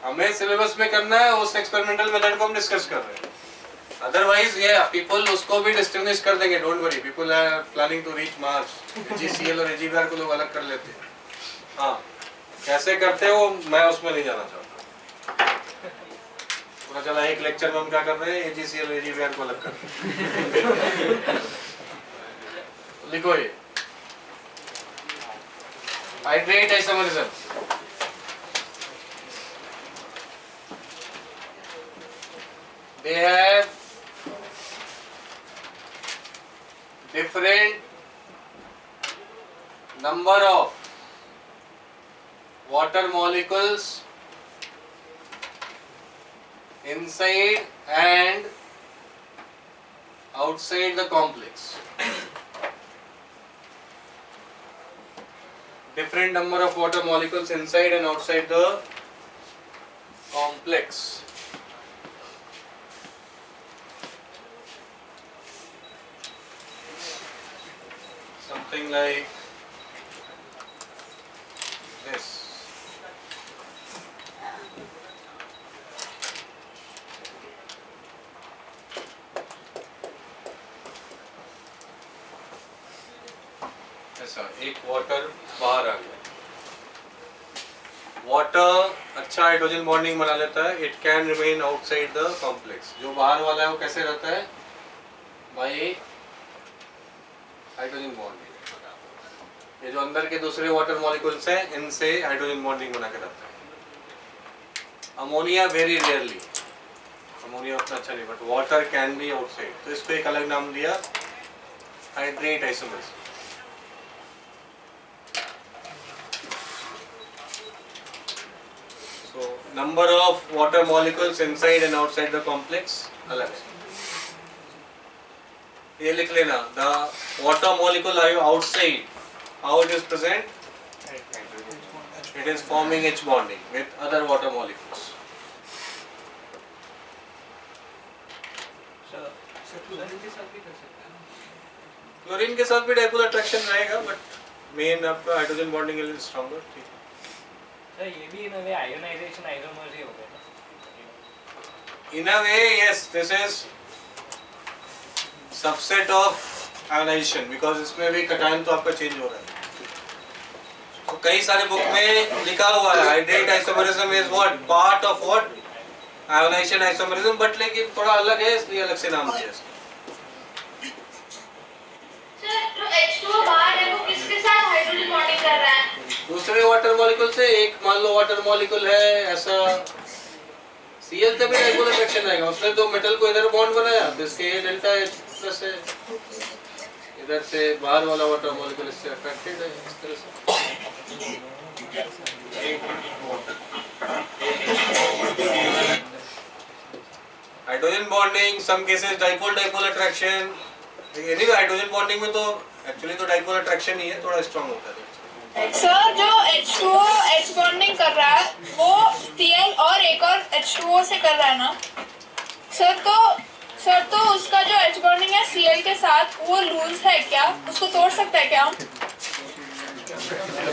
हमें सिलेबस में करना है उस एक्सपेरिमेंटल मेथड को हम डिस्कस कर रहे हैं। अदरवाइज ये पीपल उसको भी डिस्टिंग्विश कर देंगे, don't worry, people are planning to reach Mars. GCl और AgBr को लोग अलग कर लेते हैं। हाँ, कैसे करते हो मैं उसमें नहीं जाना चाहता। पता चला एक लेक्चर में हम क्या कर रहे हैं, AgCl और AgBr को अलग कर रहे हैं। लिखो ये hydrate isomerism. They have different number of water molecules inside and outside the complex. Different number of water molecules inside and outside the complex. Something like this. ऐसा एक वाटर बाहर आ गया। वाटर अच्छा हाइड्रोजन बॉन्डिंग बना लेता है, it can remain outside the complex. जो बाहर वाला है वो कैसे रहता है? Bye hydrogen bonding. ये जो अंदर के दूसरे वाटर मॉलिक्यूल्स हैं इनसे हाइड्रोजन बॉन्डिंग बना के रखता है। अमोनिया वेरी रेयरली, अमोनिया उतना अच्छा नहीं, but water can be outside, तो इसको एक अलग नाम दिया hydrate isomerism. So number of water molecules inside and outside the complex अलग है। ये लिख लेना, the water molecule are outside, how it is present? It is forming H bonding with other water molecules. Chlorine के साथ भी dipole attraction रहेगा, but main आपका हाइड्रोजन बॉन्डिंग इज स्ट्रॉन्गर। ठीक है सर, ये भी इन अ वे आयोनाइजेशन आइसोमर्स ही हो गए ना? In a way yes, this is subset of ionization, because इसमें भी कटायन तो आपका चेंज हो रहा है। तो कई सारे बुक में लिखा हुआ है hydrate isomerism is what, part of what, ionisation isomerism, but लेकिन थोड़ा अलग है इसलिए अलग से नाम दिया है। सर जो H2O बाहर है वो किसके साथ हाइड्रोजन बॉन्डिंग कर रहा है? दूसरे वाटर मॉलिक्यूल से। एक मान लो वाटर मॉलिक्यूल है ऐसा, Cl से भी डाइपोल अट्रैक्शन आएगा, उसने तो मेटल को इधर बॉन्ड बनाया, तो इसके ये डेल्टा H प्लस है, इधर से बाहर वाला वाटर मॉलिक्यूल इससे अट्रैक्टेड है इस तरह से। Hydrogen bonding, some cases dipole dipole attraction. Anyway hydrogen bonding में तो एक्चुअली तो डाइपोल अट्रैक्शन ही है, थोड़ा स्ट्रांग होता है। सर जो H2O H बॉन्डिंग कर रहा है वो Cl और एक और H2O से कर रहा है ना सर, तो उसका जो H बॉन्डिंग है Cl के साथ वो लूज है क्या? उसको तोड़ सकता है क्या हम?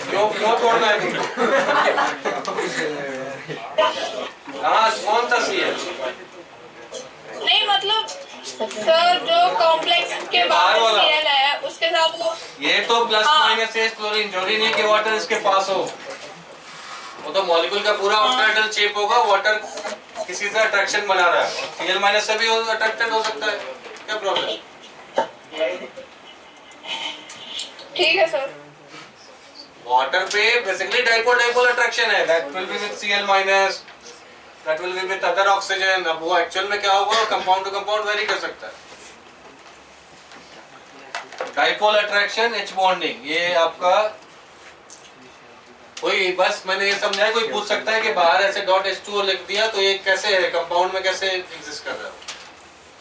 क्यों तोड़ना है? हाँ, कौन सा Cl? नहीं मतलब सर जो कॉम्प्लेक्स के बाहर Cl है उसके साथ वो, ये तो प्लस माइनस है क्लोरीन, जरूरी नहीं कि वाटर इसके पास हो, वो तो मॉलिक्यूल का पूरा ऑक्टाहेड्रल शेप होगा, वाटर किसी से अट्रैक्शन बना रहा है, Cl माइनस से भी अट्रैक्टेड हो सकता है, क्या प्रॉब्लम? ठीक है सर। वाटर पे बेसिकली डाइपोल डाइपोल अट्रैक्शन है, that will be with Cl minus, that will be with other oxygen. अब वो एक्चुअल में क्या होगा, कंपाउंड टू कंपाउंड वेरी कर सकता है। डाइपोल अट्रैक्शन H बॉन्डिंग, ये आपका कोई बस मैंने ये समझा, कोई पूछ सकता है कि बाहर ऐसे डॉट H2O लिख दिया तो ये कैसे है, कंपाउंड में कैसे एग्जिस्ट कर रहा है?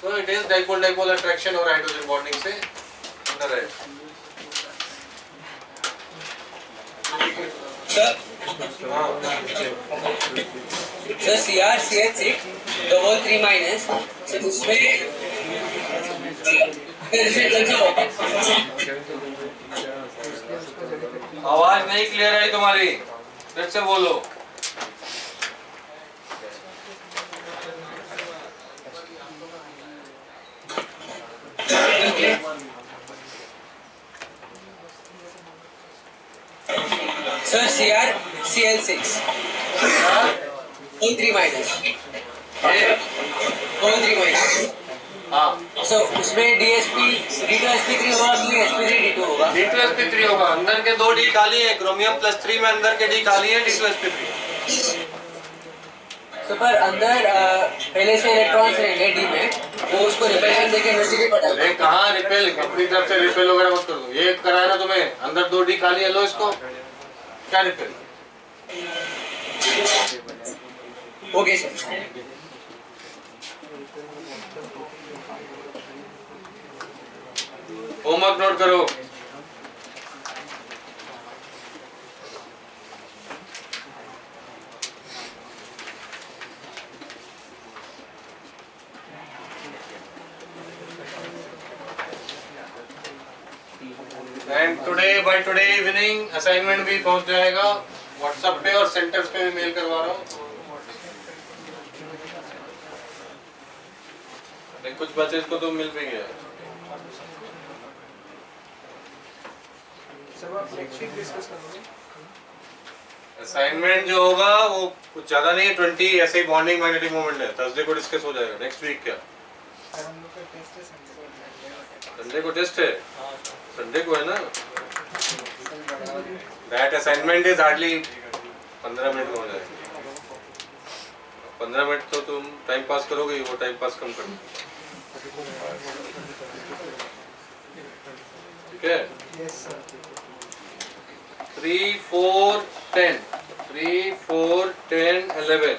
तो it is dipole dipole attraction और हाइड्रोजन बॉन्डिंग से अंदर है। Sir CR CH6 the whole 3 minus so उसमें आवाज नहीं क्लियर आई तुम्हारी, फिर से बोलो। Sir CR CL6 all 3 minus all 3 minus हाँ so उसमें DSP D2 SP3 होगा कि SP3 D2 होगा? D2 SP3 होगा। अंदर के 2 D खाली है, क्रोमियम +3 में अंदर के D खाली है, D2 SP3। तो पर अंदर पहले से इलेक्ट्रॉन्स रहेंगे D में, वो उसको रिपेलेशन देके एनर्जी भी पटा। अरे कहाँ रिपेल, अपनी तरफ से रिपेल वगैरह मत कर दो। ये कराया ना तुम्हें, अंदर 2 D खाली है, लो इसको। क्या repel? Okay sir. Homework note करो। And today by today evening assignment भी पहुंच जाएगा व्हाट्सएप पे और सेंटर्स पे भी मेल करवा रहा हूँ। कुछ बच्चे को तो मिल भी गया। असाइनमेंट जो होगा वो कुछ ज्यादा नहीं है, 20 ऐसे ही बॉन्डिंग मैग्नेटिक मोमेंट है। थर्सडे को डिस्कस हो जाएगा। नेक्स्ट वीक क्या संडे को टेस्ट है? संडे को है ना। That assignment is hardly 15 minute में हो जाएगा। 15 मिनट तो तुम टाइम पास करोगे, वो टाइम पास कम करो। ठीक है? 3, 4, 10 3, 4, 10, 11